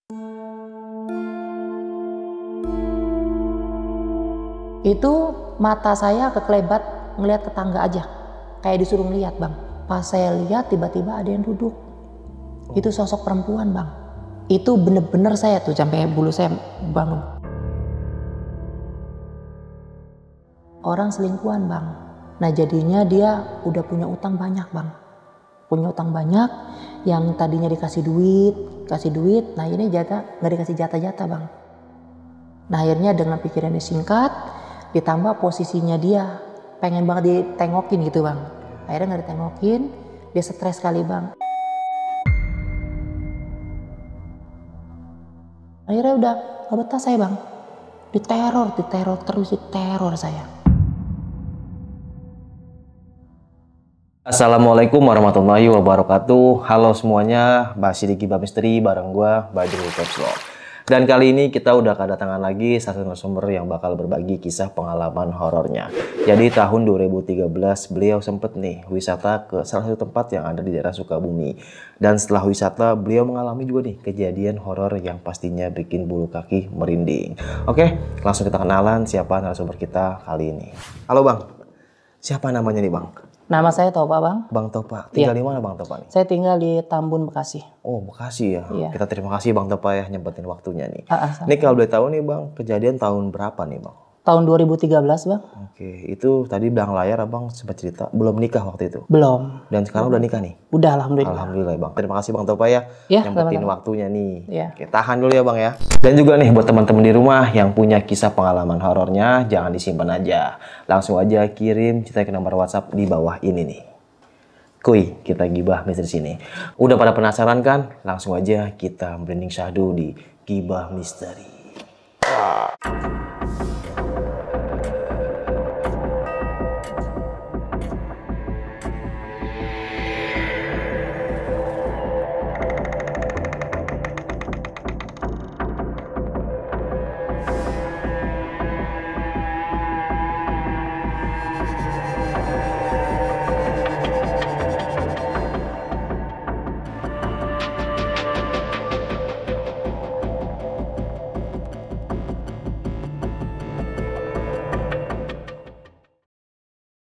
Itu mata saya kekelebat ngelihat ke tangga aja. Kayak disuruh ngeliat bang. Pas saya lihat tiba-tiba ada yang duduk. Itu sosok perempuan bang. Itu bener-bener saya tuh sampai bulu saya bangun. Orang selingkuhan bang. Nah jadinya dia udah punya utang banyak bang. Punya utang banyak yang tadinya dikasih duit. Nah ini jatah nggak dikasih jatah-jatah bang. Nah akhirnya dengan pikirannya singkat, ditambah posisinya dia pengen banget ditengokin gitu bang. Akhirnya nggak ditengokin, dia stres kali bang. Akhirnya udah gak betah saya bang. Diteror saya. Assalamualaikum warahmatullahi wabarakatuh. Halo semuanya, masih di Gibah Misteri bareng gua Badrul Kepslo. Dan kali ini kita udah kedatangan lagi satu narasumber yang bakal berbagi kisah pengalaman horornya. Jadi tahun 2013 beliau sempet nih wisata ke salah satu tempat yang ada di daerah Sukabumi. Dan setelah wisata beliau mengalami juga nih kejadian horor yang pastinya bikin bulu kaki merinding. Oke, langsung kita kenalan siapa narasumber kita kali ini. Halo bang, siapa namanya nih bang? Nama saya Topa bang. Bang Topa, tinggal di mana Bang Topa nih? Saya tinggal di Tambun, Bekasi. Oh Bekasi ya? Iya. Kita terima kasih Bang Topa ya nyempetin waktunya nih. Ini kalau boleh tahu nih Bang, kejadian tahun berapa nih Bang? Tahun 2013 bang. Oke, itu tadi belakang layar Abang sempat cerita, belum nikah waktu itu? Belum. Dan sekarang udah nikah nih? Udah alhamdulillah. Alhamdulillah Bang. Terima kasih Bang Topa ya, nyempetin waktunya nih. Ya. Oke, tahan dulu ya Bang ya. Dan juga nih buat teman-teman di rumah yang punya kisah pengalaman horornya, jangan disimpan aja. Langsung aja kirim cerita ke nomor WhatsApp di bawah ini nih. Kuy, kita gibah misteri sini. Udah pada penasaran kan? Langsung aja kita merinding syahdu di Gibah Misteri.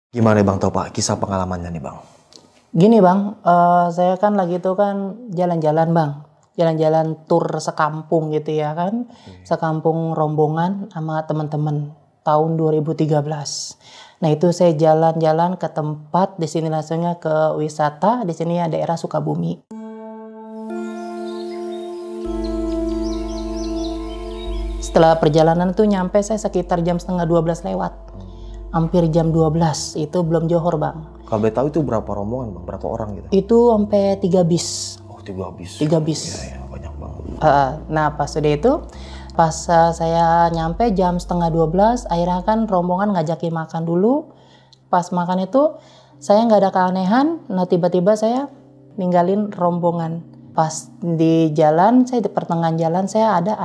Gimana Bang Topa, kisah pengalamannya nih Bang? Gini bang, saya kan lagi itu kan jalan-jalan bang. Jalan-jalan tur sekampung gitu ya kan. Sekampung rombongan sama teman-teman tahun 2013. Nah itu saya jalan-jalan ke tempat, di sini langsungnya ke wisata, di sini ya daerah Sukabumi. Setelah perjalanan tuh nyampe saya sekitar jam setengah 12 lewat. Hampir jam 12, itu belum johor bang. Kalau boleh tahu itu berapa rombongan Bang? Berapa orang gitu? Itu sampai 3 bis. Oh 3 bis? 3 bis. Ya, banyak banget. Nah pas udah itu, pas saya nyampe jam setengah 12, akhirnya kan rombongan ngajakin makan dulu. Pas makan itu, saya nggak ada keanehan, nah tiba-tiba saya ninggalin rombongan. Pas di jalan, saya di pertengahan jalan saya ada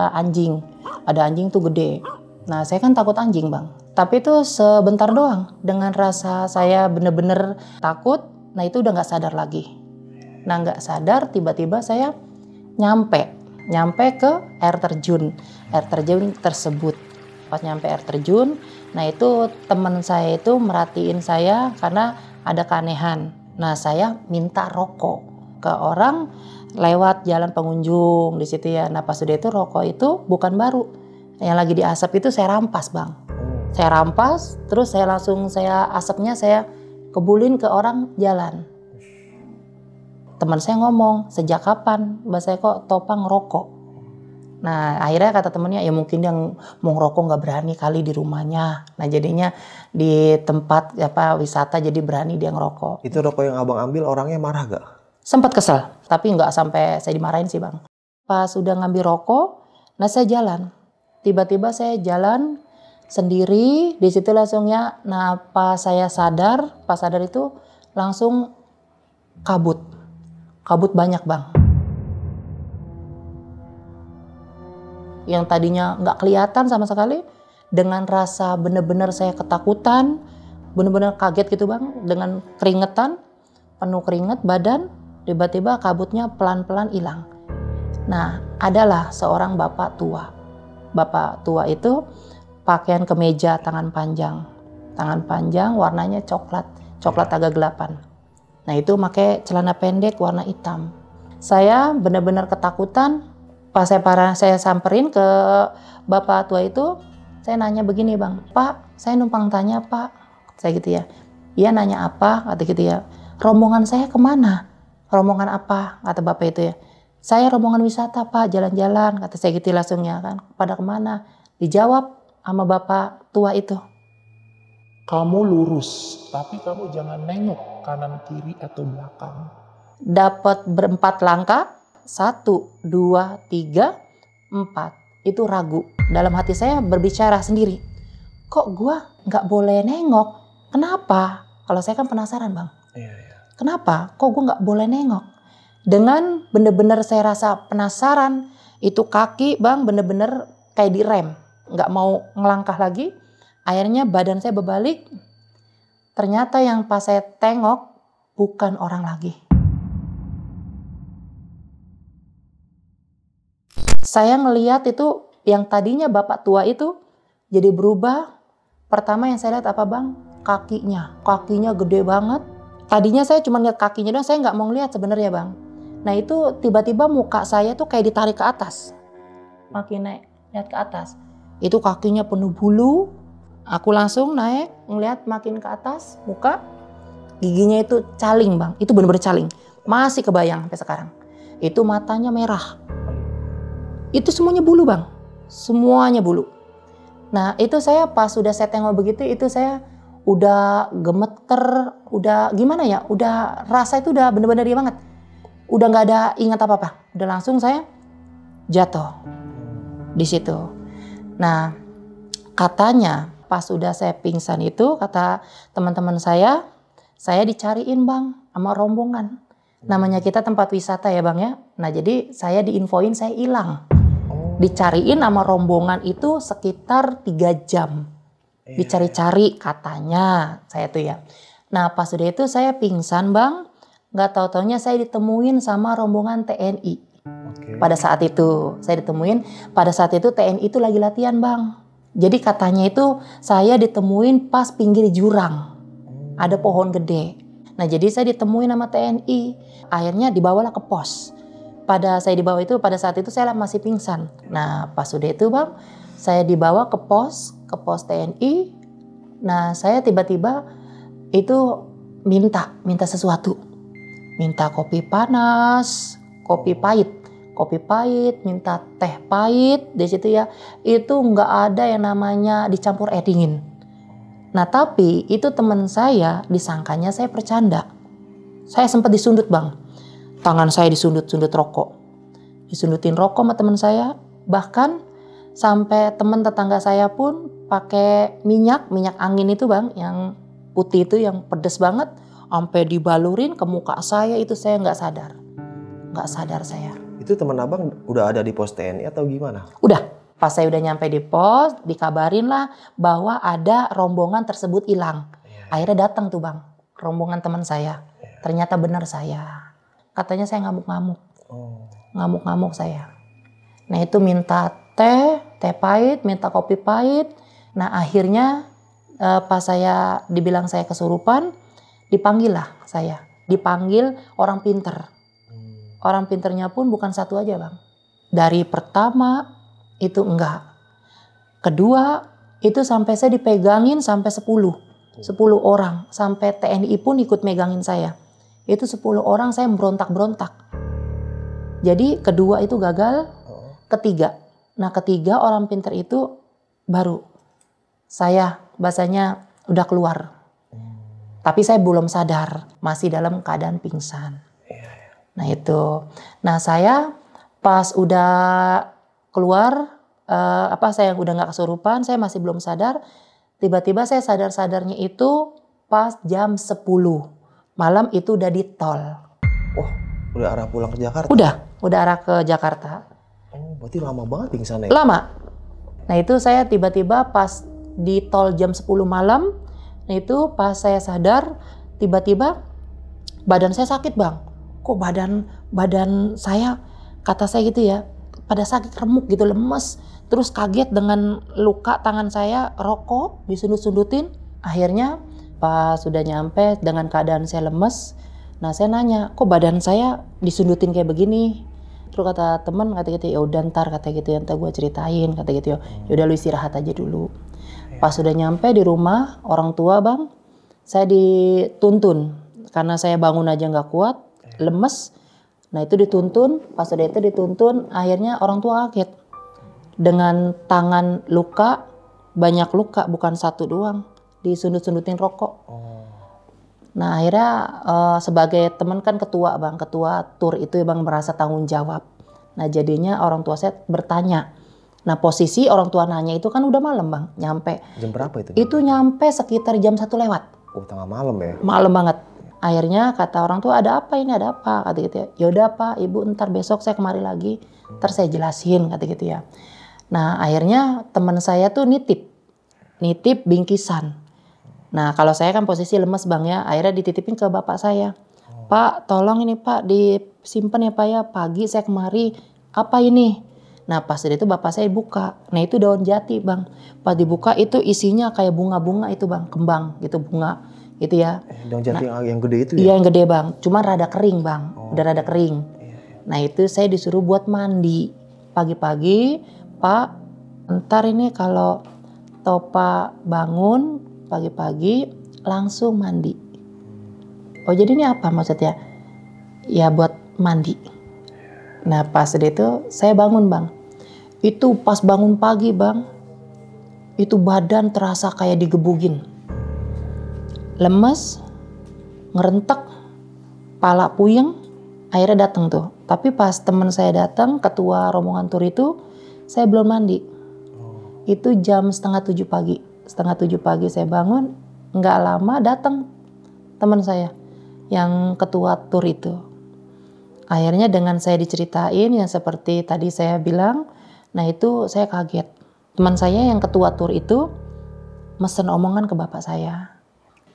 anjing. Ada anjing tuh gede. Nah saya kan takut anjing bang. Tapi itu sebentar doang. Dengan rasa saya bener-bener takut, nah itu udah nggak sadar lagi. Nah nggak sadar tiba-tiba saya nyampe ke air terjun tersebut. Pas nyampe air terjun, nah itu teman saya itu merhatiin saya karena ada keanehan. Nah saya minta rokok ke orang lewat jalan pengunjung di situ ya. Nah pas udah itu rokok itu bukan baru, yang lagi diasap itu saya rampas bang. Saya rampas, terus asapnya saya kebulin ke orang jalan. Teman saya ngomong, sejak kapan Mbak saya kok Topa ngerokok? Nah akhirnya kata temennya, ya mungkin dia mau ngerokok nggak berani kali di rumahnya. Nah jadinya di tempat wisata jadi berani dia ngerokok. Itu rokok yang abang ambil orangnya marah gak? Sempat kesel, tapi nggak sampai saya dimarahin sih bang. Pas udah ngambil rokok, nah saya jalan. Tiba-tiba saya jalan sendiri, di situ langsungnya, nah pas sadar itu langsung kabut banyak bang. Yang tadinya nggak kelihatan sama sekali, dengan rasa bener-bener saya ketakutan, bener-bener kaget gitu bang, dengan keringetan, penuh keringet badan, tiba-tiba kabutnya pelan-pelan hilang. Nah, adalah seorang bapak tua. Bapak tua itu pakaian kemeja tangan panjang. Tangan panjang warnanya coklat agak gelapan. Nah, itu pakai celana pendek warna hitam. Saya benar-benar ketakutan. Pas saya samperin ke bapak tua itu, saya nanya begini, Bang, Pak, saya numpang tanya, Pak, saya gitu ya. Iya, nanya apa? Kata gitu ya. Rombongan saya kemana? Rombongan apa? Kata bapak itu ya. Saya rombongan wisata, Pak, jalan-jalan. Kata saya gitu langsungnya kan. Pada kemana? Dijawab sama bapak tua itu. Kamu lurus, tapi kamu jangan nengok kanan kiri atau belakang. Dapat berempat langkah. 1, 2, 3, 4. Itu ragu. Dalam hati saya berbicara sendiri. Kok gua nggak boleh nengok? Kenapa? Kalau saya kan penasaran, Bang. Iya. Kenapa? Kok gua nggak boleh nengok? Dengan bener-bener saya rasa penasaran. Itu kaki, Bang, bener-bener kayak direm. Nggak mau ngelangkah lagi. Akhirnya badan saya berbalik. Ternyata yang pas saya tengok bukan orang lagi. Saya ngelihat itu yang tadinya bapak tua itu jadi berubah. Pertama yang saya lihat apa, Bang? Kakinya. Kakinya gede banget. Tadinya saya cuma lihat kakinya doang, saya nggak mau lihat sebenarnya, Bang. Nah itu tiba-tiba muka saya tuh kayak ditarik ke atas. Makin naik, lihat ke atas. Itu kakinya penuh bulu. Aku langsung naik, ngeliat makin ke atas muka. Giginya itu caling, Bang. Itu bener-bener caling. Masih kebayang sampai sekarang. Itu matanya merah. Itu semuanya bulu, Bang. Semuanya bulu. Nah itu saya pas sudah saya tengok begitu, itu saya udah gemeter, udah gimana ya, udah rasa itu udah bener-bener dia banget. Udah nggak ada ingat apa-apa. Udah langsung saya jatuh di situ. Nah katanya pas sudah saya pingsan itu, kata teman-teman saya dicariin, Bang, sama rombongan. Namanya kita tempat wisata ya, Bang ya. Nah jadi saya diinfoin saya hilang. Dicariin sama rombongan itu sekitar 3 jam. Dicari-cari katanya saya tuh ya. Nah pas sudah itu saya pingsan, Bang. Nggak tahu-taunya saya ditemuin sama rombongan TNI. Pada saat itu saya ditemuin. Pada saat itu TNI itu lagi latihan, Bang. Jadi katanya itu saya ditemuin pas pinggir jurang. Ada pohon gede. Nah jadi saya ditemuin sama TNI. Akhirnya dibawalah ke pos. Pada saya dibawa itu, pada saat itu saya masih pingsan. Nah pas sudah itu, Bang, saya dibawa ke pos TNI. Nah saya tiba-tiba itu minta sesuatu. Minta kopi panas, kopi pahit, minta teh pahit di situ ya. Itu nggak ada yang namanya dicampur air dingin. Nah tapi itu teman saya disangkanya saya bercanda. Saya sempat disundut, Bang. Tangan saya disundut rokok. Disundutin rokok sama teman saya. Bahkan sampai teman tetangga saya pun pakai minyak angin itu, Bang, yang putih itu yang pedes banget. Sampai dibalurin ke muka saya, itu saya nggak sadar saya. Itu teman abang udah ada di pos TNI atau gimana? Udah, pas saya udah nyampe di pos, dikabarin lah bahwa ada rombongan tersebut hilang. Akhirnya datang tuh, Bang, rombongan teman saya. Ternyata benar saya. Katanya saya ngamuk-ngamuk. Ngamuk-ngamuk saya. Nah itu minta teh pahit, minta kopi pahit. Nah akhirnya pas saya dibilang saya kesurupan, dipanggil lah saya. Dipanggil orang pinter. Orang pinternya pun bukan satu aja, Bang. Dari pertama itu enggak. Kedua itu sampai saya dipegangin sampai 10 orang. Sampai TNI pun ikut megangin saya. Itu 10 orang saya berontak-berontak. Jadi kedua itu gagal. Ketiga orang pinter itu baru saya bahasanya udah keluar. Tapi saya belum sadar, masih dalam keadaan pingsan. Nah itu. Nah saya pas udah keluar, saya udah nggak kesurupan, saya masih belum sadar. Tiba-tiba saya sadar-sadarnya itu pas jam 10 malam, itu udah di tol. Wah, udah arah pulang ke Jakarta? Udah arah ke Jakarta. Oh, berarti lama banget pingsannya? Lama. Nah itu saya tiba-tiba pas di tol jam 10 malam, nah itu pas saya sadar, tiba-tiba badan saya sakit, Bang. Kok badan saya kata saya gitu ya, pada sakit remuk gitu, lemes. Terus kaget dengan luka tangan saya, rokok disundut-sundutin. Akhirnya pas sudah nyampe dengan keadaan saya lemes, nah saya nanya, kok badan saya disundutin kayak begini? Terus kata teman, kata gitu, ya udah ntar, kata gitu ya, ntar gue ceritain, kata gitu ya. Yaudah lu istirahat aja dulu. Pas sudah nyampe di rumah orang tua bang, saya dituntun karena saya bangun aja nggak kuat, lemes. Nah itu dituntun, pas sudah itu dituntun, akhirnya orang tua kaget dengan tangan luka, banyak luka, bukan satu doang, disundut-sundutin rokok. Nah akhirnya sebagai teman kan ketua bang, ketua tur itu bang merasa tanggung jawab. Nah jadinya orang tua saya bertanya. Nah posisi orang tua nanya itu kan udah malam bang, nyampe. Jam berapa itu? Itu nyampe sekitar jam 1 lewat. Oh tengah malam ya? Malam banget. Akhirnya kata orang tua, ada apa ini, ada apa? Kata gitu ya. Yaudah pak, ibu ntar besok saya kemari lagi, ntar saya jelasin, kata gitu ya. Nah akhirnya teman saya tuh nitip bingkisan. Nah kalau saya kan posisi lemes bang ya, akhirnya dititipin ke bapak saya. Pak tolong ini pak disimpan ya pak ya, pagi saya kemari, apa ini? Nah pas itu bapak saya buka, nah itu daun jati bang. Pas dibuka itu isinya kayak bunga-bunga itu bang, kembang gitu, bunga gitu ya. Daun jati yang gede itu ya? Iya yang gede bang, cuma rada kering bang, udah rada kering. Nah itu saya disuruh buat mandi pagi-pagi. Pak ntar ini kalau Topa bangun pagi-pagi langsung mandi. Oh jadi ini apa maksudnya? Ya buat mandi. Nah pas itu saya bangun bang. Itu pas bangun pagi bang, itu badan terasa kayak digebugin. Lemes, ngerentek, pala puyeng, akhirnya datang tuh. Tapi pas teman saya datang, ketua rombongan tur itu, saya belum mandi. Itu jam 6:30 pagi. 6:30 pagi saya bangun, nggak lama datang teman saya yang ketua tur itu. Akhirnya dengan saya diceritain yang seperti tadi saya bilang, nah itu saya kaget. Teman saya yang ketua tur itu mesen omongan ke bapak saya.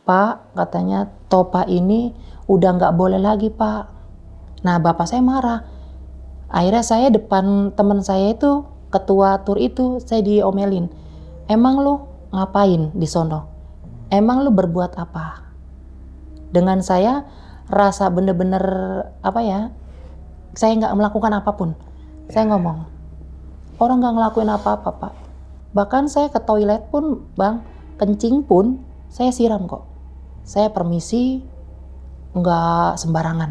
Pak, katanya Topa ini udah nggak boleh lagi pak. Nah bapak saya marah. Akhirnya saya depan teman saya itu, ketua tur itu, saya diomelin. Emang lu ngapain di sono? Emang lu berbuat apa? Dengan saya rasa bener-bener apa ya, saya nggak melakukan apapun. Saya ngomong, orang nggak ngelakuin apa-apa pak. Bahkan saya ke toilet pun bang, kencing pun saya siram kok. Saya permisi, nggak sembarangan.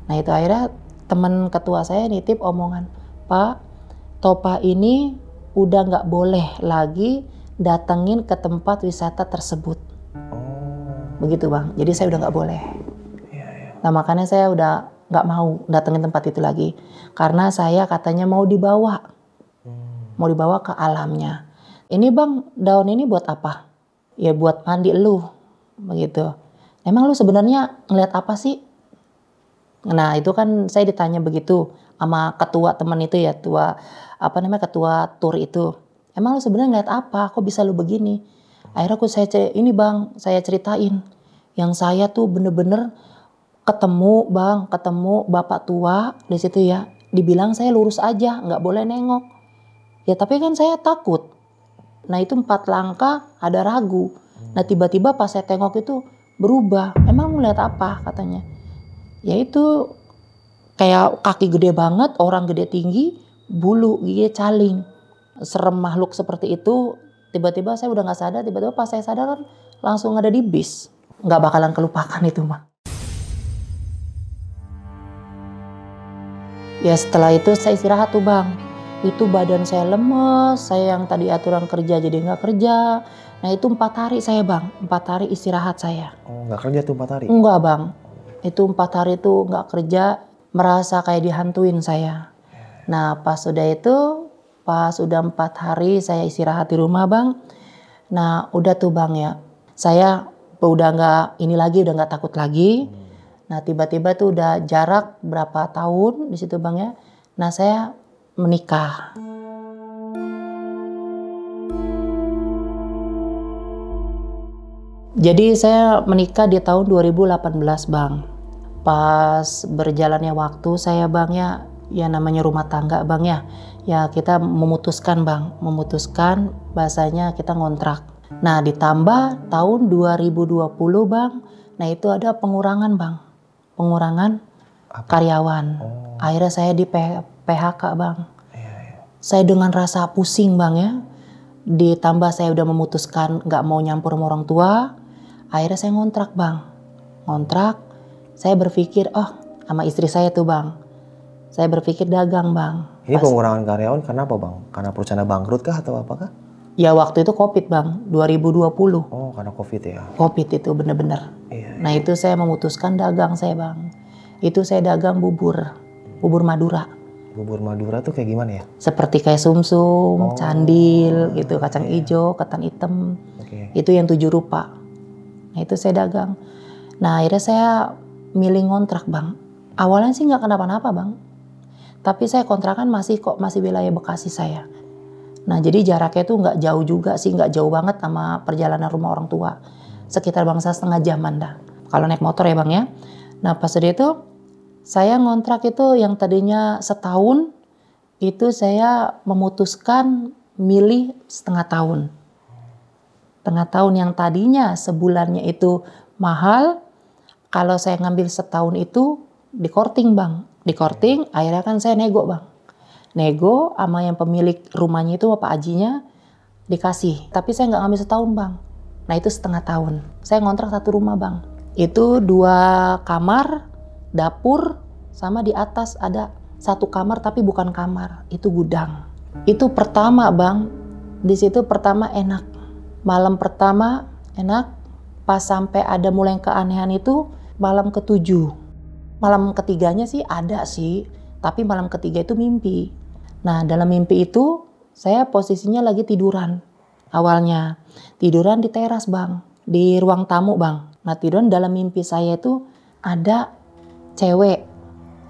Nah itu akhirnya teman ketua saya nitip omongan, Pak, Topa ini udah nggak boleh lagi datengin ke tempat wisata tersebut. Begitu bang, jadi saya udah nggak boleh. Nah makanya saya udah nggak mau datengin tempat itu lagi. Karena saya katanya mau dibawa ke alamnya. Ini bang, daun ini buat apa? Ya buat mandi lu, begitu. Emang lu sebenarnya ngeliat apa sih? Nah itu kan saya ditanya begitu sama ketua teman itu ya, ketua tur itu. Emang lu sebenarnya ngeliat apa? Kok bisa lu begini? Akhirnya saya ceritain. Yang saya tuh bener-bener ketemu bapak tua di situ ya. Dibilang saya lurus aja, nggak boleh nengok. Ya tapi kan saya takut. Nah itu 4 langkah ada ragu. Nah tiba-tiba pas saya tengok itu berubah. Emang lu lihat apa katanya? Ya itu kayak kaki gede banget, orang gede tinggi, bulu gigi caling. Serem makhluk seperti itu. Tiba-tiba saya udah nggak sadar. Tiba-tiba pas saya sadar kan langsung ada di bis. Nggak bakalan kelupakan itu mah. Ya setelah itu saya istirahat tuh bang. Itu badan saya lemes, saya yang tadi aturan kerja jadi nggak kerja. Nah itu 4 hari saya bang, 4 hari istirahat saya. Oh nggak kerja tuh 4 hari? Enggak bang, itu 4 hari itu nggak kerja, merasa kayak dihantuin saya. Nah pas udah 4 hari saya istirahat di rumah bang. Nah udah tuh bang ya, saya udah nggak takut lagi. Nah tiba-tiba tuh udah jarak berapa tahun di situ bang ya. Nah saya menikah. Jadi saya menikah di tahun 2018 bang. Pas berjalannya waktu saya bang ya ya namanya rumah tangga bang ya. Ya kita memutuskan bang, bahasanya kita ngontrak. Nah ditambah tahun 2020 bang, nah itu ada pengurangan bang, pengurangan karyawan. Akhirnya saya di PHK bang. Saya dengan rasa pusing bang ya, ditambah saya udah memutuskan nggak mau nyampur sama orang tua, akhirnya saya ngontrak bang. Ngontrak, saya berpikir, sama istri saya tuh bang, saya berpikir dagang bang. Ini pengurangan karyawan karena apa bang? Karena perusahaan bangkrut kah atau apakah? Ya waktu itu COVID bang, 2020. Oh karena COVID ya? COVID itu bener-bener. Nah itu saya memutuskan dagang saya bang. Itu saya dagang bubur Madura. Bubur Madura tuh kayak gimana ya? Seperti kayak sumsum, candil gitu, kacang hijau, ketan hitam. Itu yang 7 rupa. Nah itu saya dagang. Nah akhirnya saya milih ngontrak bang. Awalnya sih nggak kenapa-napa bang. Tapi saya kontrakan masih wilayah Bekasi saya. Nah jadi jaraknya tuh nggak jauh juga sih, nggak jauh banget sama perjalanan rumah orang tua. Sekitar bangsa setengah jaman dah. Kalau naik motor ya bang ya. Nah pas itu saya ngontrak itu yang tadinya setahun, itu saya memutuskan milih setengah tahun. Setengah tahun yang tadinya sebulannya itu mahal, kalau saya ngambil setahun itu di korting bang. Di korting akhirnya kan saya nego bang. Nego sama yang pemilik rumahnya itu Bapak Ajinya dikasih. Tapi saya nggak ngambil setahun bang. Nah itu setengah tahun. Saya ngontrak 1 rumah bang. Itu 2 kamar, dapur, sama di atas ada 1 kamar tapi bukan kamar, itu gudang. Itu pertama bang, di situ pertama enak. Malam pertama enak, pas sampai ada mulai keanehan itu malam ke-7. Malam ketiganya sih ada sih, tapi malam ketiga itu mimpi. Nah dalam mimpi itu saya posisinya lagi tiduran. Awalnya tiduran di teras bang, di ruang tamu bang. Nah tiduran dalam mimpi saya itu ada cewek,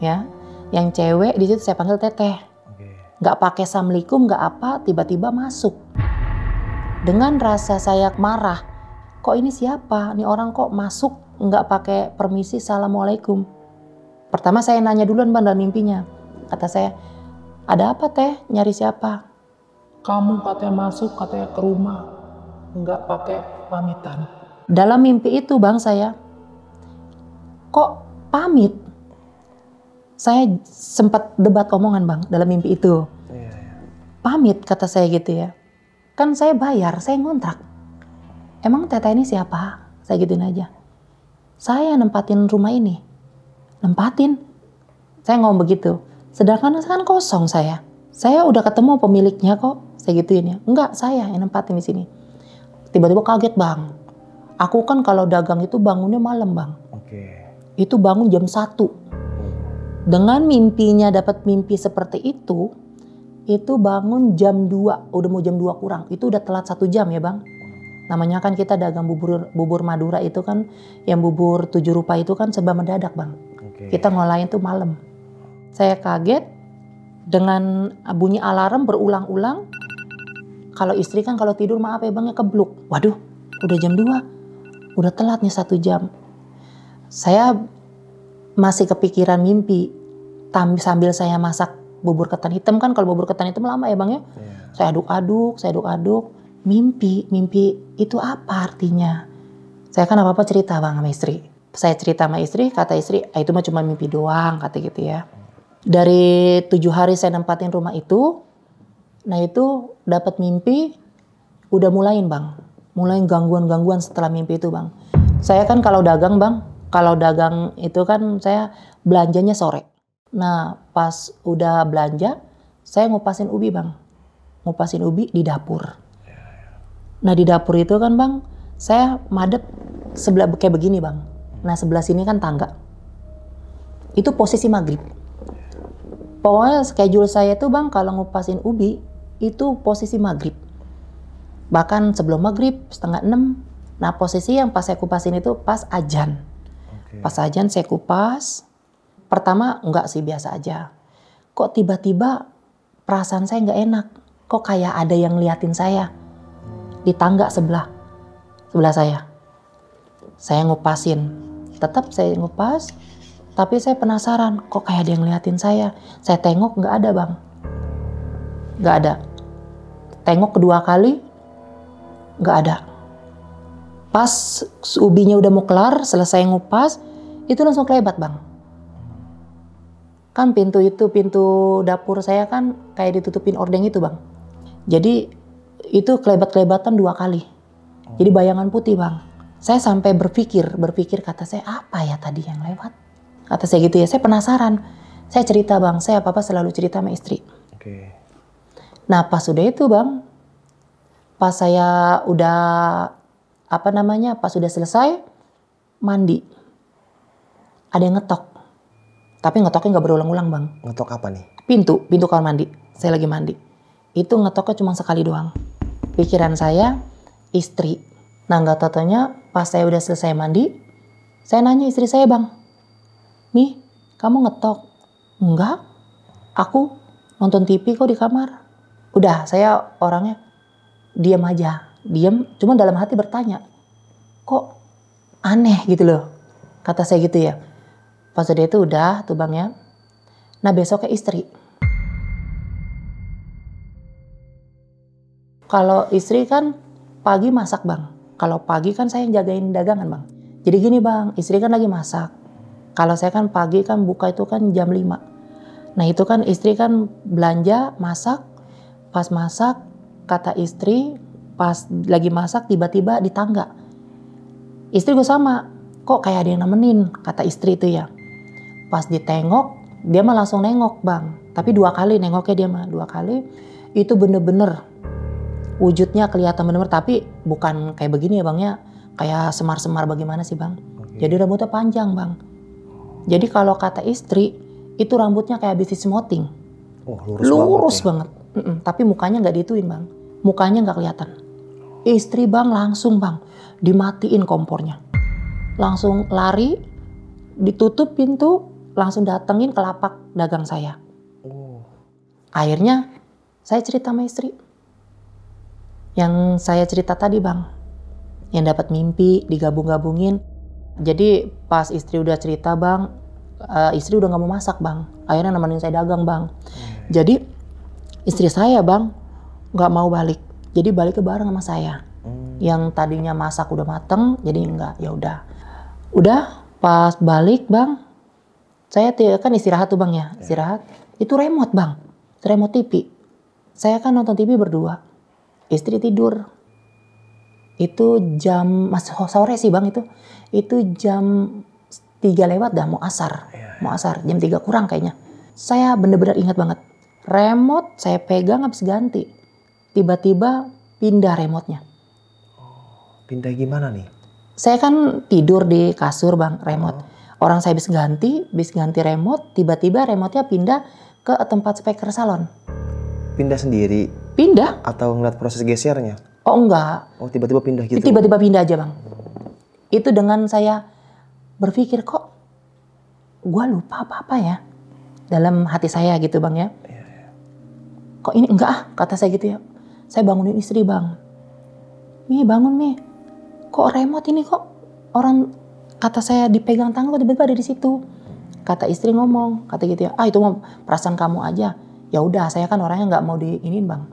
ya, yang cewek di situ saya panggil teteh, nggak pakai assalamualaikum, nggak apa, tiba-tiba masuk. Dengan rasa saya marah, kok ini siapa? Ini orang kok masuk nggak pakai permisi assalamualaikum. Pertama saya nanya duluan bang dalam mimpinya, kata saya, ada apa teh? Nyari siapa? Kamu katanya masuk, katanya ke rumah, nggak pakai pamitan. Dalam mimpi itu bang saya, kok pamit? Saya sempat debat omongan bang dalam mimpi itu. Pamit kata saya gitu ya. Kan saya bayar, saya ngontrak. Emang teteh ini siapa? Saya gituin aja. Saya nempatin rumah ini. Nempatin? Saya ngomong begitu. Sedangkan kan kosong saya. Saya udah ketemu pemiliknya kok. Saya gituin ya. Enggak, saya yang nempatin di sini. Tiba-tiba kaget bang. Aku kan kalau dagang itu bangunnya malam bang. Itu bangun jam 1. Dengan mimpinya dapat mimpi seperti itu bangun jam 2. Udah mau jam 2 kurang. Itu udah telat 1 jam ya bang. Namanya kan kita dagang bubur Madura itu kan, yang bubur 7 rupa itu kan serba mendadak bang. Kita ngolahin tuh malam. Saya kaget dengan bunyi alarm berulang-ulang. Kalau istri kan kalau tidur maaf ya bang ya kebluk. Waduh udah jam 2. Udah telat nih 1 jam. Saya masih kepikiran mimpi. Sambil saya masak bubur ketan hitam kan, kalau bubur ketan hitam lama ya bang ya. Saya aduk-aduk. Mimpi itu apa artinya? Saya kan apa-apa cerita bang sama istri. Saya cerita sama istri, kata istri, itu mah cuma mimpi doang, kata gitu ya. Dari 7 hari saya nempatin rumah itu, nah itu dapat mimpi, udah mulain bang. Mulai gangguan-gangguan setelah mimpi itu bang. Saya kan kalau dagang bang, kalau dagang itu kan saya belanjanya sore. Nah pas udah belanja, saya ngupasin ubi bang. Ngupasin ubi di dapur. Nah di dapur itu kan bang, saya madep sebelah kayak begini bang. Nah sebelah sini kan tangga. Itu posisi maghrib. Pokoknya schedule saya tuh bang kalau ngupasin ubi, itu posisi maghrib. Bahkan sebelum maghrib, 5:30. Nah posisi yang pas saya kupasin itu pas ajan. Pas ajan saya kupas. Pertama enggak sih, biasa aja. Kok tiba-tiba perasaan saya nggak enak. Kok kayak ada yang ngeliatin saya. Di tangga sebelah saya. Saya ngupasin. Tetap saya ngupas. Tapi saya penasaran, kok kayak ada yang ngeliatin saya. Saya tengok, nggak ada bang. Nggak ada. Tengok kedua kali, nggak ada. Pas ubinya udah mau kelar, selesai ngupas, itu langsung kelebat bang. Kan pintu dapur saya kan kayak ditutupin ordeng itu bang. Jadi itu kelebat-kelebatan 2 kali. Jadi bayangan putih bang. Saya sampai berpikir kata saya, apa ya tadi yang lewat? Kata saya gitu ya, saya penasaran. Saya cerita bang, saya apa-apa selalu cerita sama istri. Oke. Nah pas udah itu bang, pas saya udah pas udah selesai mandi, ada yang ngetok. Tapi ngetoknya nggak berulang-ulang bang. Ngetok apa nih? Pintu kamar mandi. Saya lagi mandi. Itu ngetoknya cuma sekali doang. Pikiran saya istri. Nah nggak taunya pas saya udah selesai mandi, saya nanya istri saya bang, "Mi, kamu ngetok?" "Enggak, aku nonton TV kok di kamar." Udah, saya orangnya diam aja. Diam, cuma dalam hati bertanya, kok aneh gitu loh. Kata saya gitu ya. Pas udah itu udah tuh bang ya. Nah besoknya istri. Kalau istri kan pagi masak bang. Kalau pagi kan saya yang jagain dagangan bang. Jadi gini bang, istri kan lagi masak. Kalau saya kan pagi kan buka itu kan jam 5. Nah itu kan istri kan belanja, masak. Pas masak, kata istri, pas lagi masak tiba-tiba di tangga. Istri gue sama, kok kayak ada yang nemenin, kata istri itu ya. Pas ditengok, dia mah langsung nengok bang. Tapi 2 kali nengoknya dia mah, 2 kali. Itu bener-bener wujudnya kelihatan bener-bener, tapi bukan kayak begini ya bang ya. Kayak semar-semar bagaimana sih bang. Jadi rambutnya panjang bang. Jadi kalau kata istri, itu rambutnya kayak habis dismoting. Oh, lurus banget. Tapi mukanya nggak dituin bang. Mukanya nggak kelihatan. Istri bang langsung bang, dimatiin kompornya. Langsung lari, ditutup pintu, langsung datengin ke lapak dagang saya. Akhirnya saya cerita sama istri. Yang saya cerita tadi bang. Yang dapat mimpi, digabung-gabungin. Jadi pas istri udah cerita bang, istri udah gak mau masak bang. Akhirnya nemenin saya dagang bang. Jadi istri saya bang gak mau balik. Jadi balik ke bareng sama saya. Yang tadinya masak udah mateng, jadi enggak, ya udah. Udah pas balik bang, saya kan istirahat tuh bang ya, istirahat. Itu remote bang, remote TV. Saya kan nonton TV berdua, istri tidur. Itu jam, sore sih bang itu jam 3 lewat dah, mau asar, jam 3 kurang kayaknya. Saya bener-bener ingat banget, remote saya pegang habis ganti, tiba-tiba pindah remote-nya. Pindah gimana nih? Saya kan tidur di kasur bang, remote. Orang saya habis ganti remote, tiba-tiba remote-nya pindah ke tempat speaker salon. Pindah sendiri? Pindah. Atau ngeliat proses gesernya? Oh enggak. Oh tiba-tiba pindah gitu? Tiba-tiba pindah aja bang. Itu dengan saya berpikir, kok gue lupa apa-apa ya dalam hati saya gitu bang ya. Kok ini enggak kata saya gitu ya. Saya bangunin istri bang. Mi bangun Mi. Kok remote ini kok orang, kata saya dipegang tangan kok tiba-tiba ada di situ. Kata istri ngomong, kata gitu ya. Itu mah perasaan kamu aja. Ya udah, saya kan orangnya nggak mau diinin bang,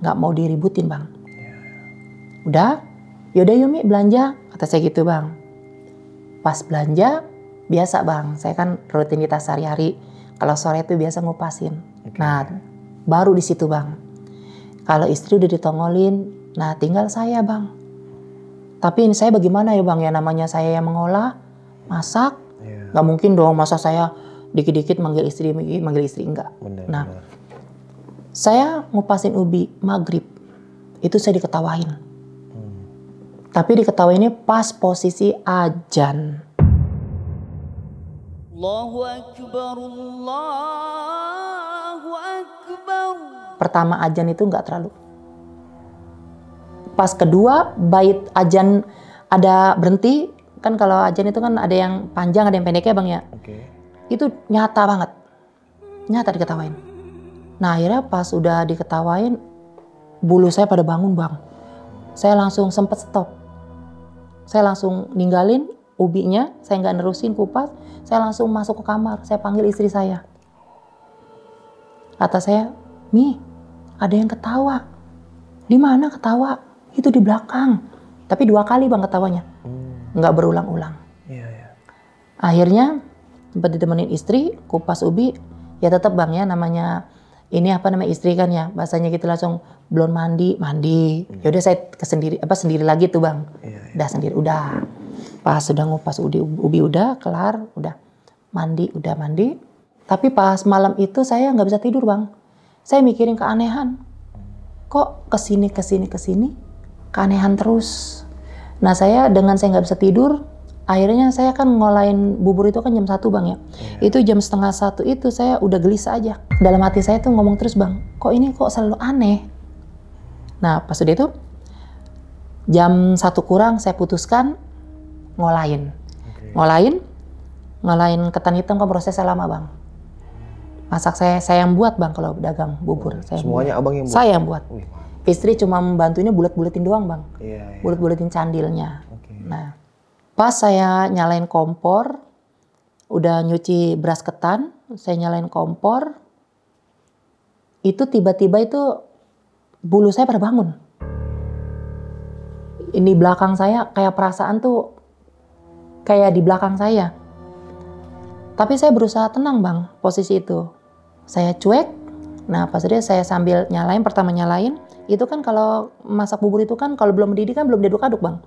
nggak mau diributin bang. Udah, yaudah yuk Mi belanja, kata saya gitu bang. Pas belanja, biasa bang, saya kan rutinitas sehari-hari. Kalau sore itu biasa ngupasin. Nah, baru di situ bang. Kalau istri udah ditongolin, nah tinggal saya bang. Tapi ini saya bagaimana ya bang ya, namanya saya yang mengolah, masak. Nggak mungkin dong masa saya dikit-dikit manggil istri enggak. Nah, saya ngupasin ubi maghrib, itu saya diketawain. Tapi diketawainnya pas posisi azan. Allahu Akbar, Allahu Akbar. Pertama azan itu nggak terlalu. Pas kedua bait azan ada berhenti, kan kalau azan itu kan ada yang panjang ada yang pendeknya bang ya. Itu nyata banget, nyata diketawain. Nah akhirnya pas udah diketawain, bulu saya pada bangun bang. Saya langsung sempet stop. Saya langsung ninggalin ubinya, saya nggak nerusin kupas. Saya langsung masuk ke kamar, saya panggil istri saya. Kata saya, "Mi, ada yang ketawa." "Di mana ketawa?" "Itu di belakang." Tapi 2 kali bang ketawanya, nggak berulang-ulang. Akhirnya sempat ditemenin istri, kupas ubi, ya tetap bang ya namanya ini istri kan ya, bahasanya gitu langsung belum mandi. Yaudah saya sendiri lagi tuh bang, udah sendiri, udah. Pas sudah ngupas ubi udah kelar, udah mandi. Tapi pas malam itu saya nggak bisa tidur bang. Saya mikirin keanehan. Kok kesini, keanehan terus. Nah saya nggak bisa tidur, akhirnya saya kan ngolain bubur itu kan jam 1 bang ya. Itu jam setengah 1 itu saya udah gelisah aja. Dalam hati saya tuh ngomong terus bang, kok ini kok selalu aneh. Nah pas udah itu, jam 1 kurang saya putuskan ngolain. Ngolain ketan hitam kan prosesnya lama bang. Masak saya yang buat bang kalau dagang bubur. Semuanya abang yang buat? Saya yang buat. Istri cuma membantunya bulet-buletin doang bang. Bulet-buletin candilnya. Nah pas saya nyalain kompor, udah nyuci beras ketan, saya nyalain kompor, itu tiba-tiba itu bulu saya pada bangun. Ini belakang saya kayak perasaan tuh kayak di belakang saya. Tapi saya berusaha tenang bang, posisi itu. Saya cuek, nah pas dia saya sambil pertama nyalain, itu kan kalau masak bubur itu kan kalau belum mendidih kan belum diaduk-aduk bang.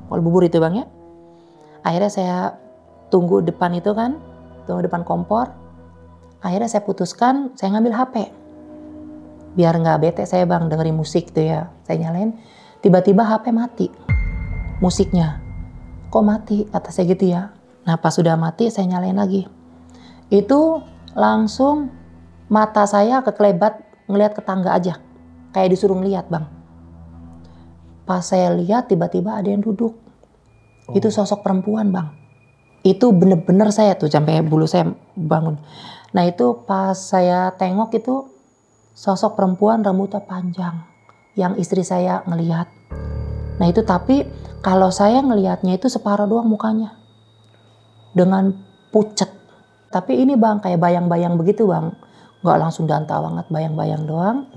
Kalau bubur itu bang ya. Akhirnya saya tunggu depan kompor. Akhirnya saya putuskan saya ngambil HP. Biar nggak bete saya bang dengerin musik tuh ya. Saya nyalain, tiba-tiba HP mati. Musiknya. Kok mati? Kata saya gitu ya. Nah pas sudah mati saya nyalain lagi. Itu langsung mata saya kekelebat ngelihat ke tangga aja. Kayak disuruh ngeliat bang. Pas saya lihat tiba-tiba ada yang duduk. Itu sosok perempuan bang. Itu bener-bener saya tuh sampai bulu saya bangun. Nah itu pas saya tengok itu sosok perempuan rambutnya panjang. Yang istri saya ngelihat. Nah itu tapi kalau saya ngelihatnya itu separuh doang mukanya. Dengan pucet. Tapi ini bang kayak bayang-bayang begitu bang. Nggak langsung dantau banget, bayang-bayang doang.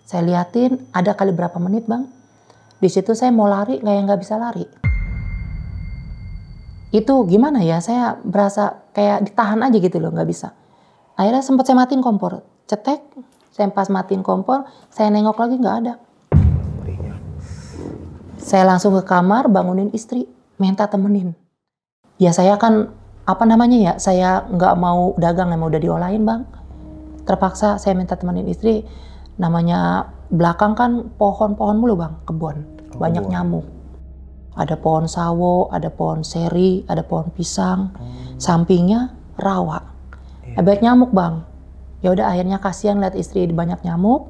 Saya liatin ada kali berapa menit bang. Di situ saya mau lari kayak nggak bisa lari. Itu gimana ya, saya berasa kayak ditahan aja gitu loh, nggak bisa. Akhirnya sempat saya matiin kompor, cetek. Saya pas matiin kompor, saya nengok lagi nggak ada. Saya langsung ke kamar bangunin istri, minta temenin. Ya saya kan saya nggak mau dagang, yang mau udah diolahin bang. Terpaksa saya minta temenin istri, namanya belakang kan pohon-pohon mulu bang, kebun, banyak nyamuk. Ada pohon sawo, ada pohon seri, ada pohon pisang, sampingnya rawa. Banyak nyamuk bang. Ya udah akhirnya kasihan lihat istri banyak nyamuk,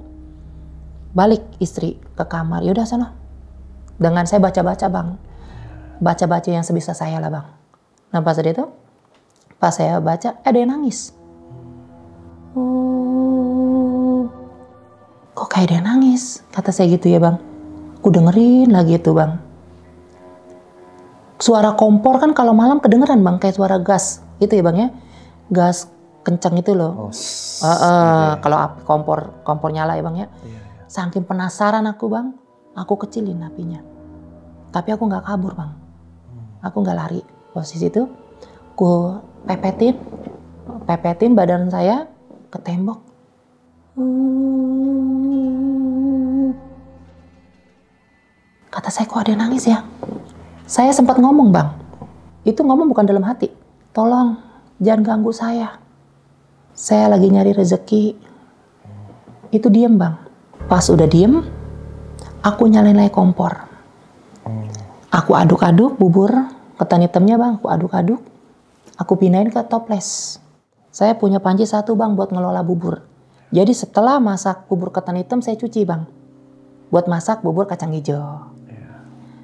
balik istri ke kamar. Ya udah sana. Dengan saya baca-baca bang, baca-baca yang sebisa saya lah bang. Nah pas saya baca ada yang nangis. Kok kayak dia nangis? Kata saya gitu ya bang. Aku dengerin lagi itu bang. Suara kompor kan kalau malam kedengeran bang. Kayak suara gas gitu ya bang ya. Gas kencang itu loh. Kalau api kompor nyala ya bang ya. Saking penasaran aku bang. Aku kecilin apinya. Tapi aku gak kabur bang. Aku gak lari. Posisi itu. Aku pepetin badan saya ke tembok. Kata saya kok ada yang nangis ya. Saya sempat ngomong bang. Itu ngomong bukan dalam hati. Tolong jangan ganggu saya. Saya lagi nyari rezeki. Itu diem bang. Pas udah diem, aku nyalain lagi kompor. Aku aduk-aduk bubur ketan hitamnya bang. Aku aduk-aduk. Aku pindahin ke toples. Saya punya panci 1 bang buat ngelola bubur. Jadi setelah masak bubur ketan hitam saya cuci bang. Buat masak bubur kacang hijau.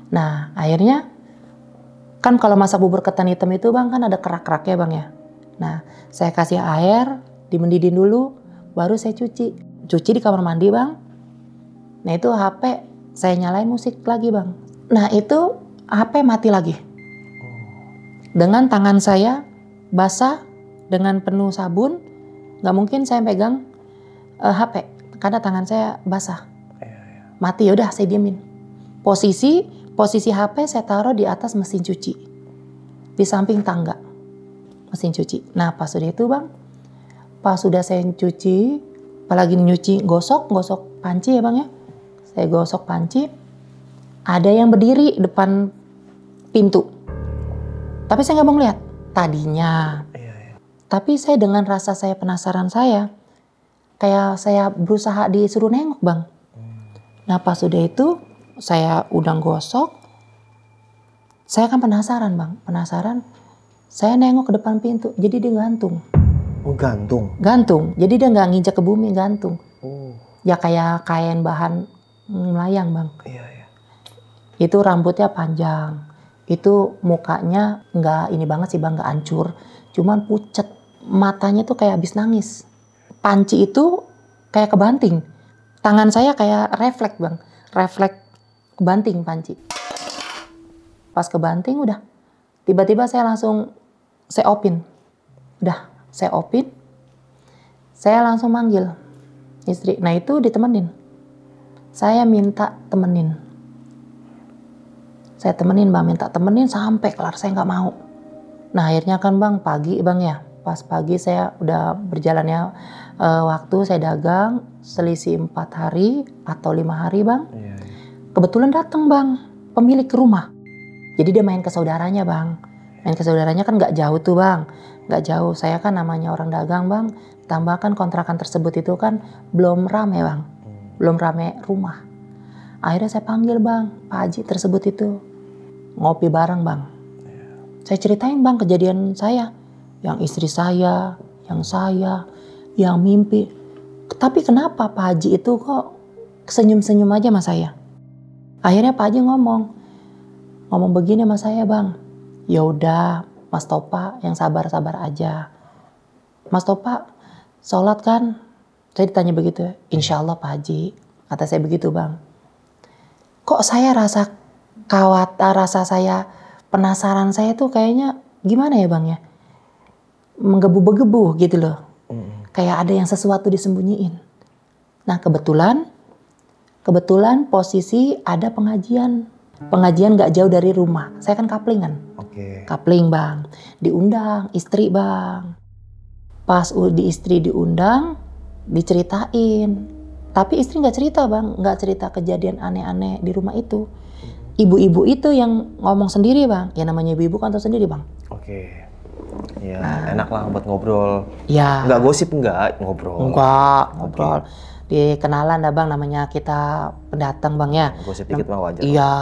Nah akhirnya kan kalau masak bubur ketan hitam itu bang kan ada kerak-keraknya bang ya. Nah saya kasih air, dimendidin dulu, baru saya cuci. Cuci di kamar mandi bang. Nah itu HP saya nyalain musik lagi bang. Nah itu HP mati lagi. Dengan tangan saya basah dengan penuh sabun, nggak mungkin saya pegang HP karena tangan saya basah. Mati, yaudah saya diemin. Posisi HP saya taruh di atas mesin cuci, di samping tangga mesin cuci. Nah pas sudah itu bang, pas sudah saya cuci, apalagi nyuci gosok panci ya bang ya, saya gosok panci, ada yang berdiri depan pintu, tapi saya nggak mau ngeliat tadinya. Tapi saya dengan rasa saya penasaran saya, kayak saya berusaha disuruh nengok bang. Nah pas sudah itu saya udah gosok, saya kan penasaran bang, saya nengok ke depan pintu, jadi dia gantung. Oh gantung? Gantung, jadi dia nggak nginjak ke bumi, gantung. Ya kayak kain bahan melayang bang. Itu rambutnya panjang, itu mukanya nggak ini banget sih bang, nggak hancur, cuman pucet, matanya tuh kayak habis nangis. Panci itu kayak kebanting, tangan saya kayak refleks bang, refleks kebanting panci. Pas kebanting udah, tiba-tiba saya langsung opin, saya langsung manggil istri. Nah itu ditemenin, saya minta temenin. Saya temenin bang, minta temenin sampai kelar, saya nggak mau. Nah akhirnya kan bang pagi bang ya, pas pagi saya udah berjalannya waktu saya dagang selisih 4 hari atau 5 hari bang. Kebetulan datang bang pemilik rumah. Jadi dia main ke saudaranya bang. Main ke saudaranya kan nggak jauh tuh bang, nggak jauh. Saya kan namanya orang dagang bang, tambahkan kontrakan tersebut itu kan belum rame bang, belum rame rumah. Akhirnya saya panggil bang, Pak Haji tersebut itu, ngopi bareng bang. Saya ceritain bang kejadian saya, yang istri saya, yang mimpi. Tapi kenapa Pak Haji itu kok senyum-senyum aja sama saya? Akhirnya Pak Haji ngomong begini sama saya bang. Ya udah Mas Topa yang sabar-sabar aja. Mas Topa sholat kan? Saya ditanya begitu. Insya Allah Pak Haji, kata saya begitu bang. Kok saya rasa khawatir, rasa saya penasaran saya tuh kayaknya gimana ya bang ya, menggebu-gebu gitu loh, kayak ada yang sesuatu disembunyiin. Nah kebetulan posisi ada pengajian nggak jauh dari rumah. Saya kan kaplingan, kapling bang, diundang istri bang. Pas istri diundang, diceritain. Tapi istri nggak cerita bang, nggak cerita kejadian aneh-aneh di rumah itu. Ibu-ibu itu yang ngomong sendiri bang, ya namanya ibu-ibu kan tahu sendiri bang. Ya enak lah buat ngobrol. Ya. Nggak gosip nggak, ngobrol. Ngobrol. Di kenalan dah bang, namanya kita pendatang bang ya. Gosip dikit mah wajar. Iya.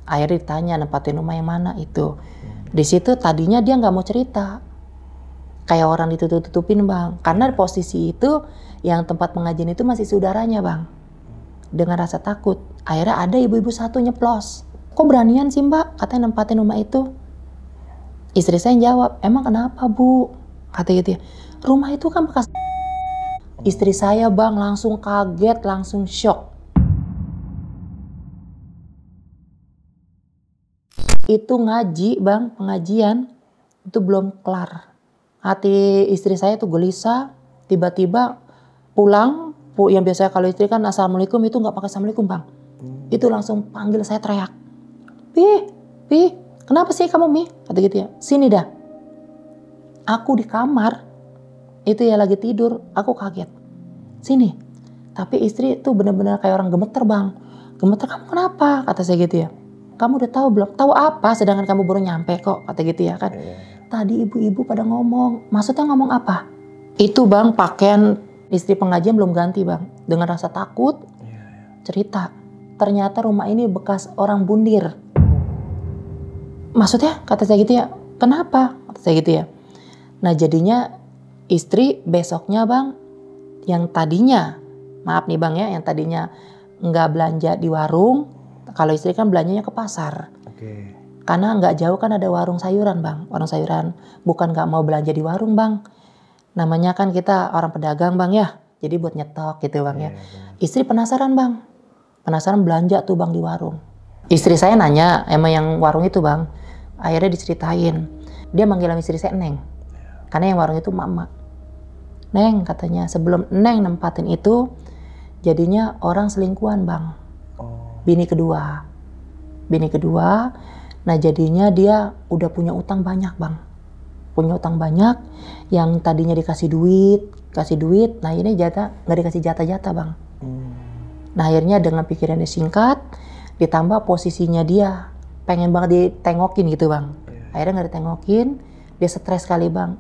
Akhirnya ditanya nempatin rumah yang mana itu. Di situ tadinya dia nggak mau cerita. Kayak orang ditutup-tutupin bang. Karena posisi itu yang tempat pengajian itu masih saudaranya bang. Dengan rasa takut. Akhirnya ada ibu-ibu satu nyeplos. Kok beranian sih mbak katanya nempatin rumah itu? Istri saya jawab, emang kenapa bu? Kata gitu ya. Rumah itu kan bekas. Istri saya bang langsung kaget, langsung shock. Itu ngaji bang, pengajian itu belum kelar. Hati istri saya tuh gelisah, tiba-tiba pulang, yang biasanya kalau istri kan assalamualaikum itu nggak pakai assalamualaikum bang. Itu langsung panggil saya teriak. Pi, kenapa sih kamu Mi? Kata gitu ya, sini dah. Aku di kamar, itu ya lagi tidur, aku kaget. Sini. Tapi istri tuh benar-benar kayak orang gemeter bang. Gemeter, kamu kenapa? Kata saya gitu ya. Kamu udah tahu belum? Tahu apa? Sedangkan kamu baru nyampe kok. Kata gitu ya kan. Tadi ibu-ibu pada ngomong. Maksudnya ngomong apa? Itu bang pakaian istri pengajian belum ganti bang. Dengan rasa takut cerita. Ternyata rumah ini bekas orang bundir. Maksudnya? Kata saya gitu ya. Kenapa? Kata saya gitu ya. Nah jadinya istri besoknya bang, yang tadinya, maaf nih bang ya, yang tadinya nggak belanja di warung, kalau istri kan belanjanya ke pasar. Karena nggak jauh kan ada warung sayuran bang, warung sayuran. Bukan nggak mau belanja di warung bang, namanya kan kita orang pedagang bang ya, jadi buat nyetok gitu bang ya. Istri penasaran bang, penasaran belanja tuh bang di warung. Istri saya nanya, emang yang warung itu bang, akhirnya diceritain. Dia manggil istri saya Neng. Karena yang warung itu emak-emak. Neng katanya, sebelum Neng nempatin itu, jadinya orang selingkuhan bang. Bini kedua. Nah jadinya dia udah punya utang banyak bang. Punya utang banyak, yang tadinya dikasih duit. Nah ini nggak dikasih jatah bang. Nah akhirnya dengan pikirannya singkat, ditambah posisinya dia pengen banget ditengokin gitu bang. Akhirnya nggak ditengokin, dia stres kali bang.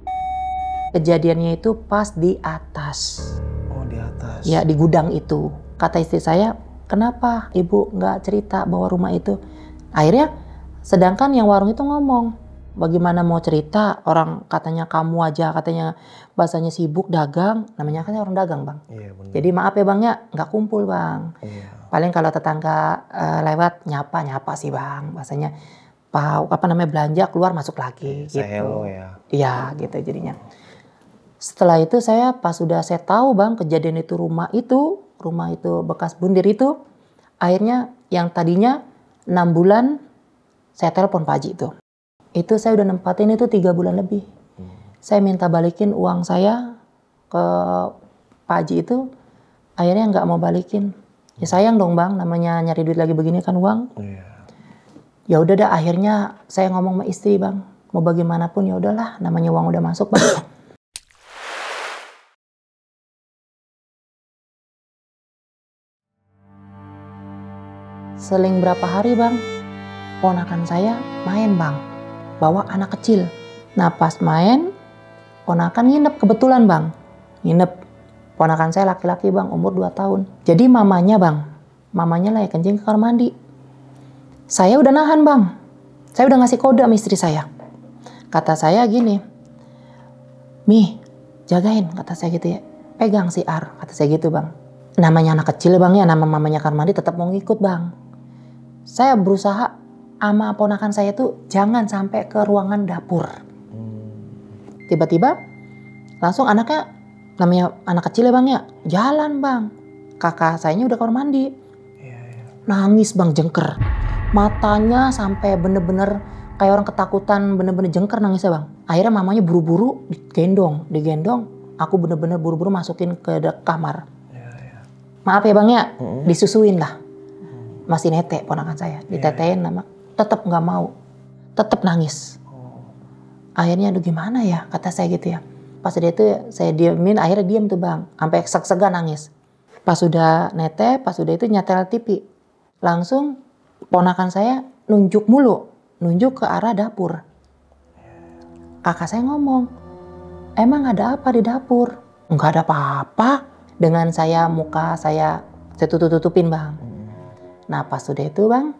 Kejadiannya itu pas di atas. Oh di atas. Ya di gudang itu. Kata istri saya, kenapa ibu nggak cerita bahwa rumah itu? Akhirnya sedangkan yang warung itu ngomong, bagaimana mau cerita, orang katanya kamu aja, katanya bahasanya sibuk dagang, namanya kan orang dagang bang. Iya, bener. Jadi maaf ya bang ya, nggak kumpul bang. Iya. Paling kalau tetangga lewat nyapa sih bang, bahasanya belanja keluar masuk lagi gitu. Hello ya. Iya gitu jadinya. Setelah itu saya tahu bang kejadian itu rumah itu bekas bundir itu, akhirnya yang tadinya 6 bulan saya telepon Pak Haji itu. Itu saya udah nempatin itu 3 bulan lebih. Saya minta balikin uang saya ke Pak Haji itu, akhirnya nggak mau balikin. Ya sayang dong bang, namanya nyari duit lagi begini kan uang. Ya udah dah, akhirnya saya ngomong sama istri bang, mau bagaimanapun ya udahlah, namanya uang udah masuk bang. Seling berapa hari bang, ponakan saya main bang, bawa anak kecil. Nah pas main, ponakan nginep kebetulan bang, ponakan saya laki-laki bang, umur 2 tahun. Jadi mamanya lah ya kencing ke kamar mandi. Saya udah nahan bang, saya udah ngasih kode sama istri saya. Kata saya gini, "Mi, jagain," kata saya gitu ya, "pegang si Ar," kata saya gitu bang. Namanya anak kecil bang ya, nama mamanya kamar mandi tetap mau ngikut bang. Saya berusaha sama ponakan saya tuh jangan sampai ke ruangan dapur. Tiba-tiba langsung anaknya, namanya anak kecil ya bang ya, jalan bang. Kakak sayanya udah kamar mandi. Nangis bang, jengker. Matanya sampai bener-bener kayak orang ketakutan, bener-bener jengker nangisnya bang. Akhirnya mamanya buru-buru digendong. Aku bener-bener buru-buru masukin ke kamar. Maaf ya bang ya, disusuin lah. Masih nete ponakan saya, ditetein nama, tetap nggak mau, tetap nangis. Akhirnya aduh gimana ya, kata saya gitu ya. Pas dia itu saya diemin, akhirnya diem tuh bang, sampai seg-segan nangis. Pas sudah nete, pas sudah itu nyetel TV, langsung ponakan saya nunjuk ke arah dapur. Kakak saya ngomong, "Emang ada apa di dapur?" "Nggak ada apa-apa." Dengan muka saya tutup-tutupin bang. Nah pas sudah itu bang,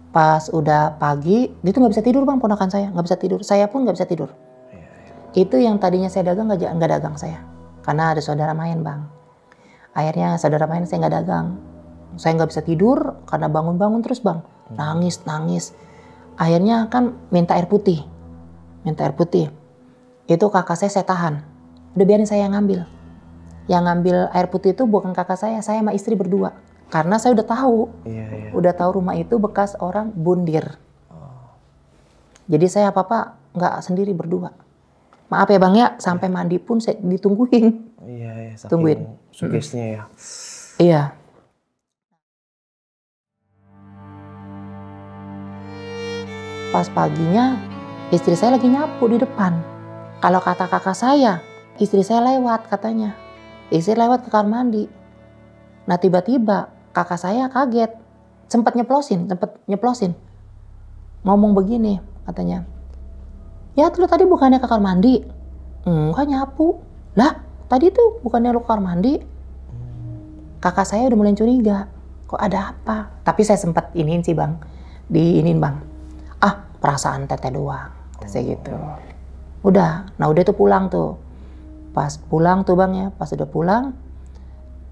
pas udah pagi, dia tuh nggak bisa tidur bang, ponakan saya nggak bisa tidur, saya pun nggak bisa tidur. Itu yang tadinya saya dagang nggak dagang saya, karena ada saudara main bang. Akhirnya saudara main saya nggak dagang, saya nggak bisa tidur karena bangun-bangun terus bang, nangis. Akhirnya kan minta air putih. Itu kakak saya tahan, udah biarin saya yang ngambil. Yang ngambil air putih itu bukan kakak saya sama istri berdua. Karena saya udah tahu, udah tahu rumah itu bekas orang bundir. Jadi saya apa-apa nggak sendiri berdua. Maaf ya bang ya, sampai mandi pun saya ditungguin. Iya, tungguin. Sugestinya ya. Iya. Pas paginya, istri saya lagi nyapu di depan. Kalau kata kakak saya, istri saya lewat katanya. Istri lewat ke kamar mandi. Nah tiba-tiba kakak saya kaget, sempat nyeplosin. Ngomong begini katanya, "Ya lu tadi bukannya ke kamar mandi?" "Enggak, nyapu." "Lah tadi tuh bukannya lu ke kamar mandi?" Kakak saya udah mulai curiga, kok ada apa? Tapi saya sempat iniin sih bang, bang. "Ah perasaan teteh doang," saya gitu. Udah itu pulang tuh. Pas pulang tuh bang ya, pas udah pulang,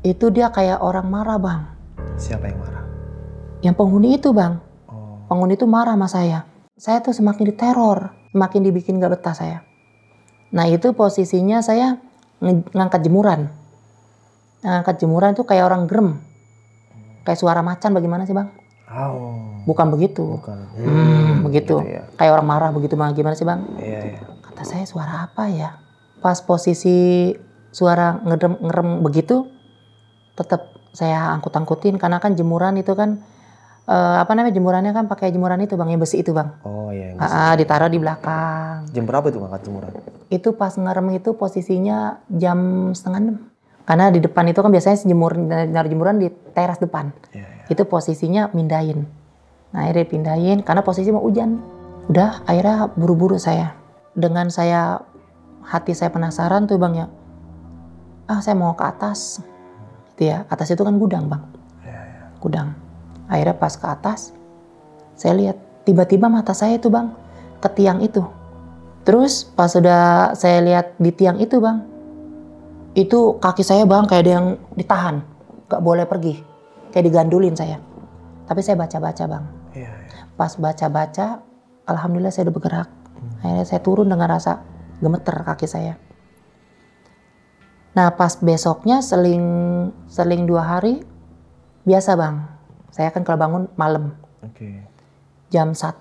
itu dia kayak orang marah bang. Siapa yang marah? Yang penghuni itu bang. Penghuni itu marah sama saya. Saya tuh semakin diteror, semakin dibikin gak betah saya. Nah itu posisinya saya ngangkat jemuran. Ngangkat jemuran itu kayak orang gerem. Kayak suara macan bagaimana sih bang? Bukan begitu. Bukan. Begitu. Gitu ya. Kayak orang marah begitu bang, gimana sih bang? Iya. Kata saya suara apa ya? Pas posisi suara ngerem begitu, tetap saya angkut-angkutin karena kan jemuran itu kan jemurannya kan pakai jemuran itu bang, yang besi itu bang. Oh iya. Ditaruh di belakang. Jam berapa itu ngangkat jemuran? Itu pas ngerem itu posisinya jam 5:30. Karena di depan itu kan biasanya naruh jemuran di teras depan. Iya. Itu posisinya mindahin. Nah akhirnya pindahin karena posisi mau hujan. Udah akhirnya buru-buru saya. Dengan hati saya penasaran tuh bang ya. Saya mau ke atas. Gitu ya. Atas itu kan gudang bang. Iya. Gudang. Akhirnya pas ke atas. Saya lihat tiba-tiba mata saya tuh bang. Ke tiang itu. Terus pas sudah saya lihat di tiang itu bang. Itu kaki saya bang kayak ada yang ditahan. Gak boleh pergi. Kayak digandulin saya. Tapi saya baca-baca bang. Iya. Pas baca-baca, alhamdulillah saya udah bergerak. Akhirnya saya turun dengan rasa gemeter kaki saya. Nah pas besoknya seling 2 hari, biasa bang. Saya kan kalau bangun malam. Oke. Jam 1.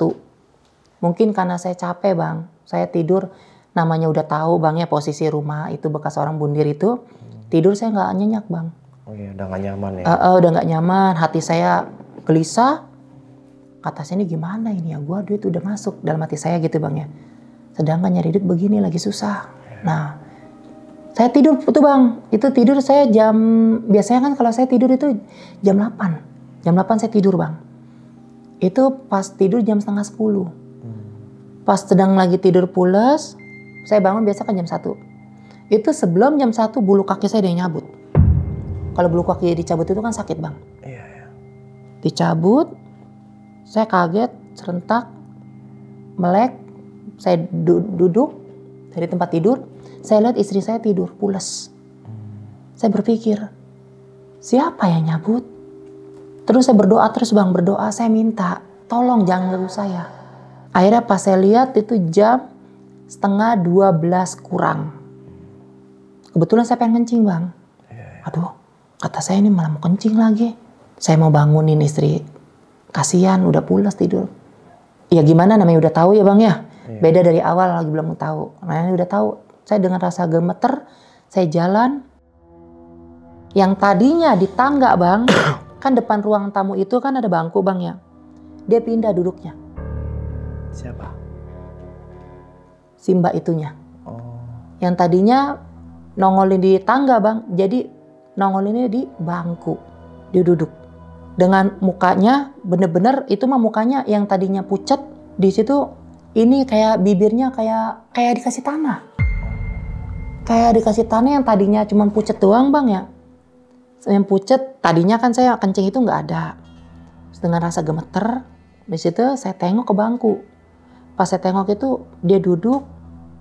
Mungkin karena saya capek bang. Saya tidur, namanya udah tahu bang ya posisi rumah itu bekas orang bundir itu. Tidur saya nggak nyenyak bang. Oh iya, udah gak nyaman ya? Udah nggak nyaman, hati saya gelisah. Kata saya ini gimana ini ya, gua duit udah masuk dalam hati saya gitu bang ya. Sedangkan nyari duit begini lagi susah. Nah, saya tidur tuh bang. Itu tidur saya biasanya kan kalau saya tidur itu jam 8. Jam 8 saya tidur bang. Itu pas tidur jam 9:30. Pas sedang lagi tidur pules, saya bangun biasa kan jam 1. Itu sebelum jam 1 bulu kaki saya udah nyabut. Kalau bulu kaki dicabut itu kan sakit bang. Iya. Dicabut, saya kaget, serentak, melek, saya duduk dari tempat tidur, saya lihat istri saya tidur, pules. Saya berpikir, siapa yang nyabut? Terus saya berdoa terus bang, saya minta, tolong jangan ganggu saya. Akhirnya pas saya lihat itu jam 11:30 kurang. Kebetulan saya pengen kencing bang. Aduh, kata saya ini malah mau kencing lagi. Saya mau bangunin istri. Kasihan udah pulas tidur. Ya gimana namanya udah tahu ya bang ya. Beda dari awal lagi belum tahu. Nah ini udah tahu. Saya dengan rasa gemeter, saya jalan. Yang tadinya di tangga bang, kan depan ruang tamu itu kan ada bangku bang ya. Dia pindah duduknya. Siapa? Si mbak itunya. Oh. Yang tadinya nongolin di tangga bang, jadi nongolinnya di bangku. Dia duduk. Dengan mukanya bener-bener itu mah mukanya yang tadinya pucat, di situ ini kayak bibirnya kayak dikasih tanah. Kayak dikasih tanah yang tadinya cuma pucat doang bang ya. Yang pucat tadinya kan saya kencing itu nggak ada. Dengan rasa gemeter, di situ saya tengok ke bangku. Pas saya tengok itu dia duduk,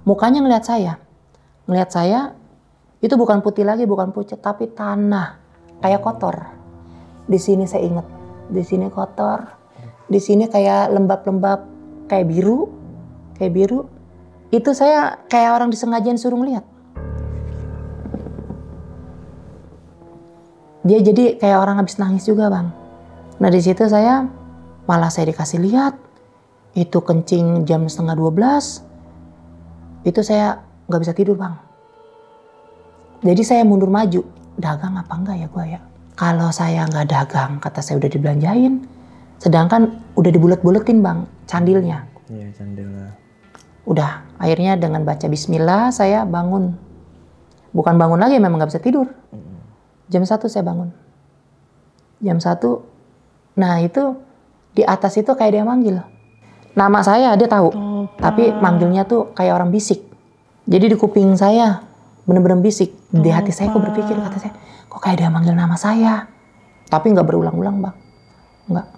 mukanya ngeliat saya. Ngeliat saya, itu bukan putih lagi, bukan pucat, tapi tanah. Kayak kotor. Di sini saya ingat, di sini kotor. Di sini kayak lembab-lembab, kayak biru. Itu saya kayak orang disengajain suruh ngeliat. Dia jadi kayak orang habis nangis juga bang. Nah di situ saya dikasih lihat. Itu kencing jam 11:30. Itu saya nggak bisa tidur bang. Jadi saya mundur maju. Dagang apa enggak ya gue ya? Kalau saya nggak dagang, kata saya udah dibelanjain. Sedangkan udah dibulet-buletin bang, candilnya. Iya candilnya. Udah, akhirnya dengan baca bismillah saya bangun. Bukan bangun lagi, memang nggak bisa tidur. Jam 1 saya bangun. Jam 1, nah itu di atas itu kayak dia manggil. Nama saya dia tahu, tapi manggilnya tuh kayak orang bisik. Jadi di kuping saya bener-bener bisik. Di hati saya kok berpikir, kata saya, kok kayak dia manggil nama saya. Tapi nggak berulang-ulang bang, nggak.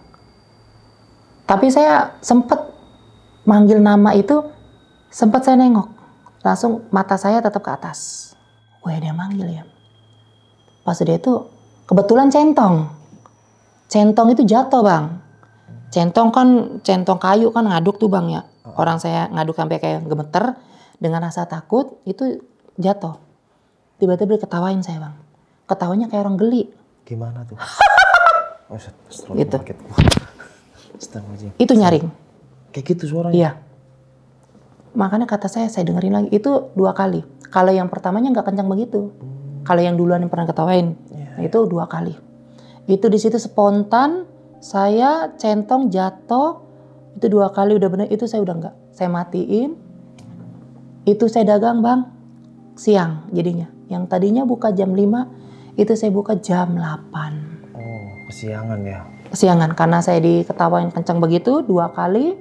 Tapi saya sempet manggil nama itu, sempet saya nengok. Langsung mata saya tetap ke atas. Wah dia manggil ya. Pas dia itu kebetulan centong. Centong itu jatuh bang. Centong kayu kan ngaduk tuh bang ya. Orang saya ngaduk sampai kayak gemeter. Dengan rasa takut itu jatuh. Tiba-tiba diketawain saya bang. Ketawanya kayak orang geli. Gimana tuh? Gitu. Itu Itu nyaring. Kayak gitu suaranya? Iya. makanya kata saya dengerin lagi. Itu 2 kali. Kalau yang pertamanya nggak kencang begitu. Kalau yang duluan yang pernah ketawain, itu 2 kali. Itu di situ spontan, saya centong jatuh, itu 2 kali udah bener, itu saya udah enggak. Saya matiin, itu saya dagang bang, siang jadinya. Yang tadinya buka jam 5, itu saya buka jam 8. Oh, kesiangan ya? Kesiangan, karena saya diketawain kencang begitu 2 kali.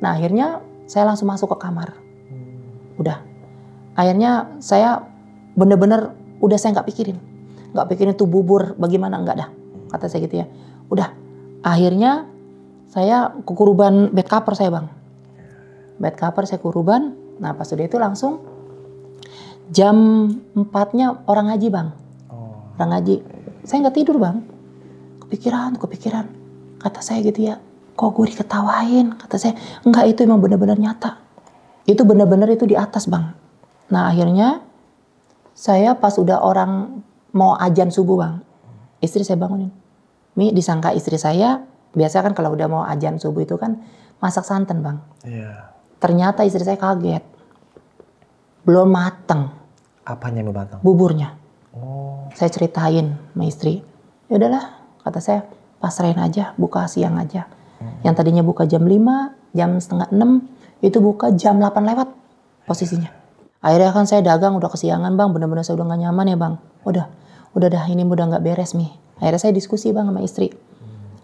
Nah akhirnya saya langsung masuk ke kamar. Udah, akhirnya saya bener-bener udah saya nggak pikirin tuh bubur bagaimana, enggak dah, kata saya gitu ya. Udah, akhirnya saya kekuruban bed cover saya bang, bed cover saya kuruban. Nah pas udah itu langsung jam 4-nya orang ngaji bang, orang ngaji. Saya nggak tidur bang, kepikiran. Kata saya gitu ya, kok gue diketawain? Kata saya, enggak, itu emang bener-bener nyata. Itu bener-bener itu di atas bang. Nah akhirnya saya pas udah orang mau azan subuh bang, istri saya bangunin. Mi, disangka istri saya, biasa kan kalau udah mau azan subuh itu kan masak santan bang. Ternyata istri saya kaget. Belum mateng. Apanya belum mateng? Buburnya. Saya ceritain sama istri. Ya udahlah, kata saya, pasrahin aja, buka siang aja. Yang tadinya buka jam 5, jam setengah 6, itu buka jam 8 lewat posisinya. Akhirnya kan saya dagang udah kesiangan bang, bener-bener saya udah gak nyaman ya bang. Udah dah, ini udah gak beres nih. Akhirnya saya diskusi bang sama istri.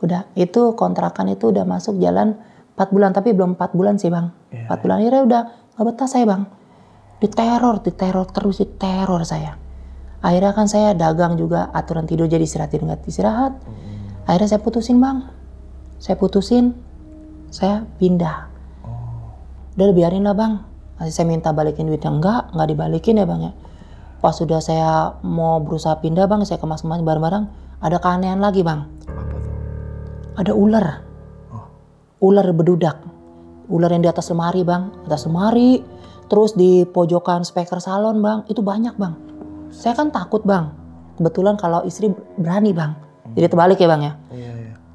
Udah, itu kontrakan itu udah masuk jalan 4 bulan, tapi belum 4 bulan sih bang. 4 bulan akhirnya udah gak betah saya bang. Diteror saya. Akhirnya kan saya dagang juga, aturan tidur jadi istirahat. Akhirnya saya putusin bang. Saya pindah. Udah biarin lah bang. Saya minta balikin duitnya, enggak dibalikin ya bang ya. Pas sudah saya mau berusaha pindah bang, saya kemas-kemas barang-barang, ada keanehan lagi bang. Apa tuh? Ada ular. Ular bedudak. Ular yang di atas lemari bang, terus di pojokan speaker salon bang, itu banyak bang. Saya kan takut bang. Kebetulan kalau istri berani bang. Jadi terbalik ya bang ya.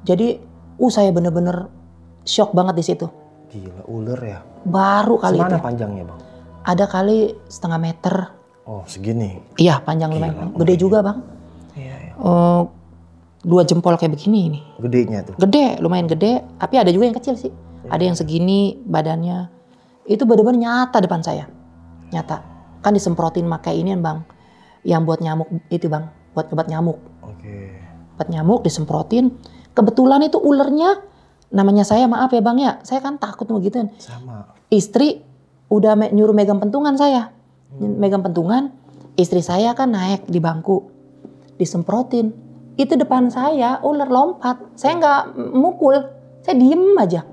Jadi saya bener-bener shock banget di situ. Gila, ular ya? Baru kali Semana itu. Panjangnya bang? Ada kali setengah meter. Oh segini? Iya panjang lumayan. Gede juga bang. 2 jempol kayak begini ini. Gedenya tuh? Gede, lumayan gede. Tapi ada juga yang kecil sih. Ada yang segini badannya. Itu bener-bener nyata depan saya. Nyata. Kan disemprotin pakai inian bang. Yang buat nyamuk itu bang. Buat obat nyamuk. Obat nyamuk disemprotin. Kebetulan itu ulernya, namanya saya maaf ya bang ya. Saya kan takut begituan. Sama. Istri udah nyuruh megang pentungan saya. Megang pentungan. Istri saya kan naik di bangku. Disemprotin. Itu depan saya, ular lompat. Saya nggak mukul. Saya diem aja.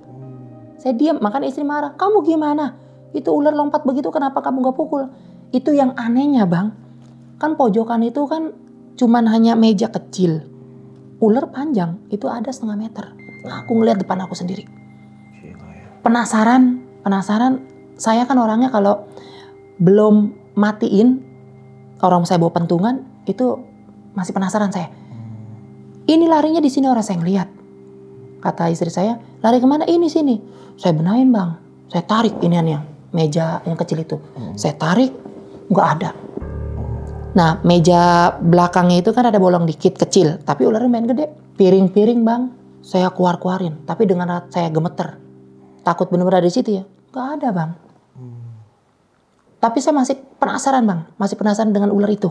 Saya diem, makanya istri marah. Kamu gimana? Itu ular lompat begitu, kenapa kamu nggak pukul? Itu yang anehnya bang. Kan pojokan itu kan cuman hanya meja kecil. Ular panjang, itu ada setengah meter. Aku ngeliat depan aku sendiri. Penasaran. Saya kan orangnya kalau belum matiin, orang saya bawa pentungan, itu masih penasaran saya. Ini larinya di sini orang saya ngeliat. Kata istri saya, lari kemana? Ini sini. Saya benahin bang. Saya tarik iniannya, meja yang kecil itu. Saya tarik, nggak ada. Nah meja belakangnya itu kan ada bolong dikit kecil, tapi ularnya main gede. Piring-piring bang, saya keluarin. Tapi dengan saya gemeter, takut bener-bener ada di situ ya. Nggak ada bang. Tapi saya masih penasaran bang, masih penasaran dengan ular itu.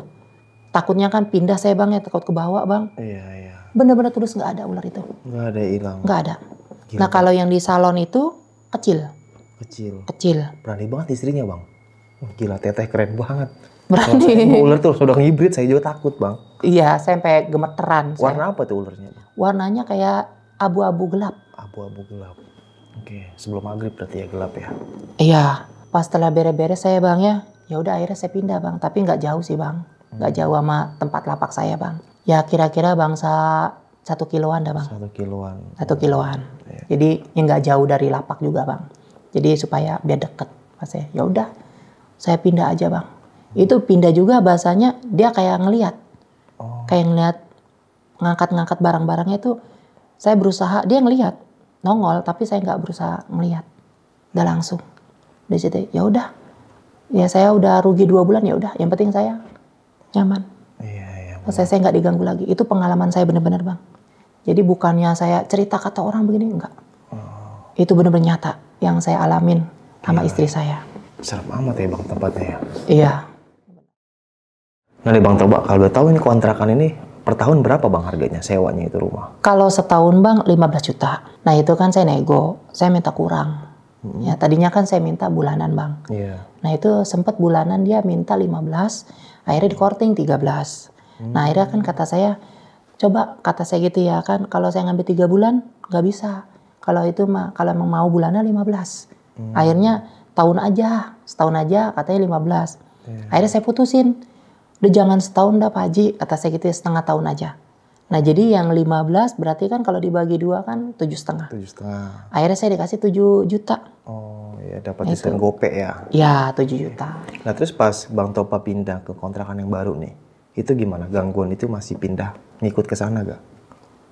Takutnya kan pindah saya bang ya, takut ke bawah bang. Iya. Bener-bener terus nggak ada ular itu. Nggak ada hilang. Nggak ada. Gila, nah kalau yang di salon itu kecil. Berani banget istrinya bang. Gila, teteh keren banget. Berani. Ular tuh sudah ngibrit, saya juga takut bang. Iya, saya sampai gemeteran. Warna apa tuh ularnya? Warnanya kayak abu-abu gelap. Abu-abu gelap. Oke, sebelum maghrib berarti ya gelap ya? Iya, pas setelah beres-beres saya bang ya udah akhirnya saya pindah bang. Tapi nggak jauh sih bang, nggak jauh sama tempat lapak saya bang. Ya kira-kira bangsa 1 kiloan dah bang. 1 kiloan. 1 kiloan. Iya. Jadi yang nggak jauh dari lapak juga bang. Jadi supaya biar deket. Pas saya, ya udah, saya pindah aja bang. Itu pindah juga bahasanya dia kayak ngelihat, kayak ngelihat ngangkat-ngangkat barang-barangnya itu. Saya berusaha, dia ngelihat nongol, tapi saya nggak berusaha ngelihat. Udah langsung di situ. Ya udah, ya saya udah rugi 2 bulan, ya udah. Yang penting saya nyaman. Iya. Saya nggak diganggu lagi. Itu pengalaman saya benar-benar Bang. Jadi bukannya saya cerita kata orang begini, enggak. Itu benar-benar nyata yang saya alamin sama istri saya. Serem amat ya Bang tempatnya ya. Iya. Nah nih Bang Toba, kalau udah tahu ini kontrakan ini per tahun berapa Bang harganya sewanya itu rumah? Kalau setahun Bang 15 juta. Nah itu kan saya nego, saya minta kurang. Ya tadinya kan saya minta bulanan Bang. Iya. Nah itu sempat bulanan dia minta 15, akhirnya dikorting 13. Nah akhirnya kan kata saya, coba kata saya gitu ya kan, kalau saya ngambil 3 bulan nggak bisa. Kalau itu mah, kalau emang mau bulanan 15. Akhirnya setahun aja katanya 15. Akhirnya saya putusin. Udah jangan setahun dah Pak Haji, kata saya gitu ya, setengah tahun aja. Nah jadi yang 15 berarti kan kalau dibagi 2 kan 7,5. 7,5. Akhirnya saya dikasih 7 juta. Oh ya, dapat diskon gope ya. Ya 7 juta. Nah terus pas Bang Topa pindah ke kontrakan yang baru nih, itu gimana? Gangguan itu masih pindah ngikut ke sana gak?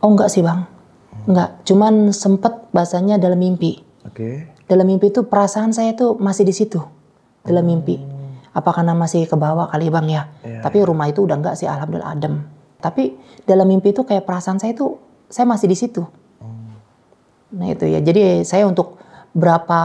Oh enggak sih Bang, enggak. Cuman sempet bahasanya dalam mimpi. Oke. Dalam mimpi itu perasaan saya tuh masih di situ. Dalam mimpi. Apa karena masih ke bawah kali Bang ya? Tapi rumah itu udah enggak sih, alhamdulillah adem. Tapi dalam mimpi itu kayak perasaan saya tuh, saya masih di situ. Nah itu ya, jadi saya untuk berapa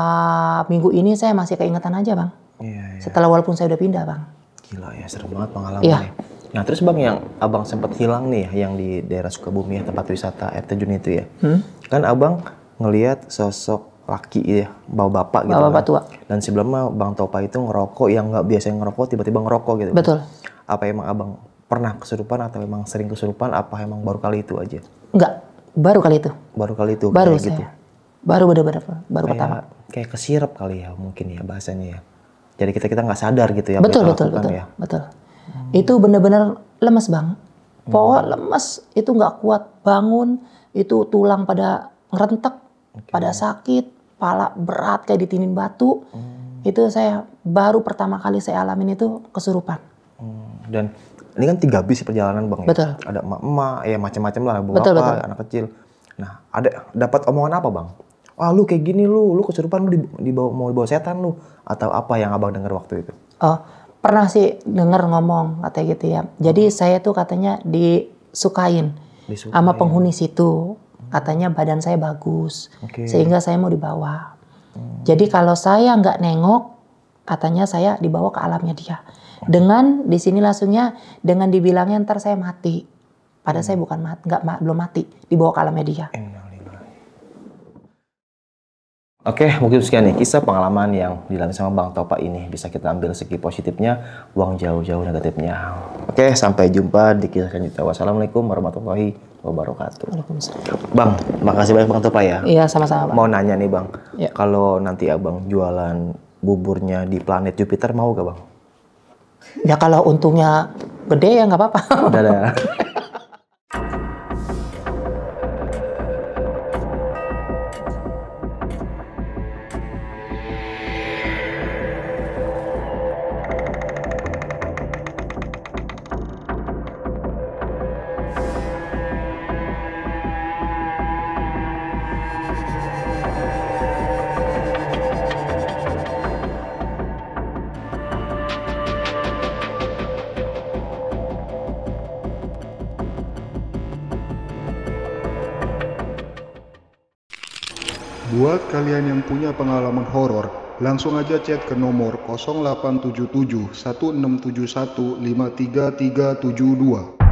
minggu ini saya masih keingetan aja Bang. Iya. Setelah walaupun saya udah pindah Bang. Gila ya, serem banget pengalaman Iya. nih. Nah terus Bang yang Abang sempat hilang nih ya, yang di daerah Sukabumi ya, tempat wisata air terjun itu ya. Kan Abang ngelihat sosok laki ya, bapak gitu Bapak kan. tua. Dan sebelumnya Bang Topa itu ngerokok yang nggak biasa ngerokok, tiba-tiba ngerokok gitu. Betul. Apa emang Abang pernah kesurupan atau emang sering kesurupan, apa emang baru kali itu aja? Enggak, baru kali itu. Baru kali itu Baru kayak saya. gitu. Baru benar-benar baru pertama. Kayak kesirep kali ya mungkin ya bahasanya ya. Jadi kita nggak sadar gitu ya. Betul, apa yang betul, kita lakukan betul, ya. betul. Itu benar-benar lemes Bang. Pokoknya lemes, itu nggak kuat bangun, itu tulang pada ngerentek, pada sakit, kepala berat kayak ditinin batu. Itu saya baru pertama kali saya alamin itu kesurupan. Dan ini kan 3 bis perjalanan Bang. Betul. Ya? Ada emak-emak, ya macam-macam lah, Betul, bapak, betul. anak kecil. Nah, dapat omongan apa Bang? Wah lu kayak gini lu kesurupan, lu mau dibawa setan lu, atau apa yang Abang dengar waktu itu? Oh, pernah sih dengar ngomong katanya gitu ya. Jadi saya tuh katanya disukain sama penghuni situ. Katanya badan saya bagus, sehingga saya mau dibawa. Jadi kalau saya nggak nengok, katanya saya dibawa ke alamnya dia. Dengan di sini langsungnya dengan dibilangnya ntar saya mati. Padahal saya bukan mati, belum mati, dibawa ke alamnya dia. Oke, mungkin sekian nih kisah pengalaman yang dialami sama Bang Topa ini. Bisa kita ambil segi positifnya, buang jauh-jauh negatifnya. Oke, sampai jumpa di kisah selanjutnya. Wassalamualaikum warahmatullahi wabarakatuh. Bang, makasih banyak Bang Topa ya. Iya, sama-sama Bang. Mau nanya nih Bang, Ya. kalau nanti Abang jualan buburnya di planet Jupiter mau gak Bang? Ya kalau untungnya gede ya nggak apa-apa. Dadah. Buat kalian yang punya pengalaman horor, langsung aja chat ke nomor 0877 1671 53372.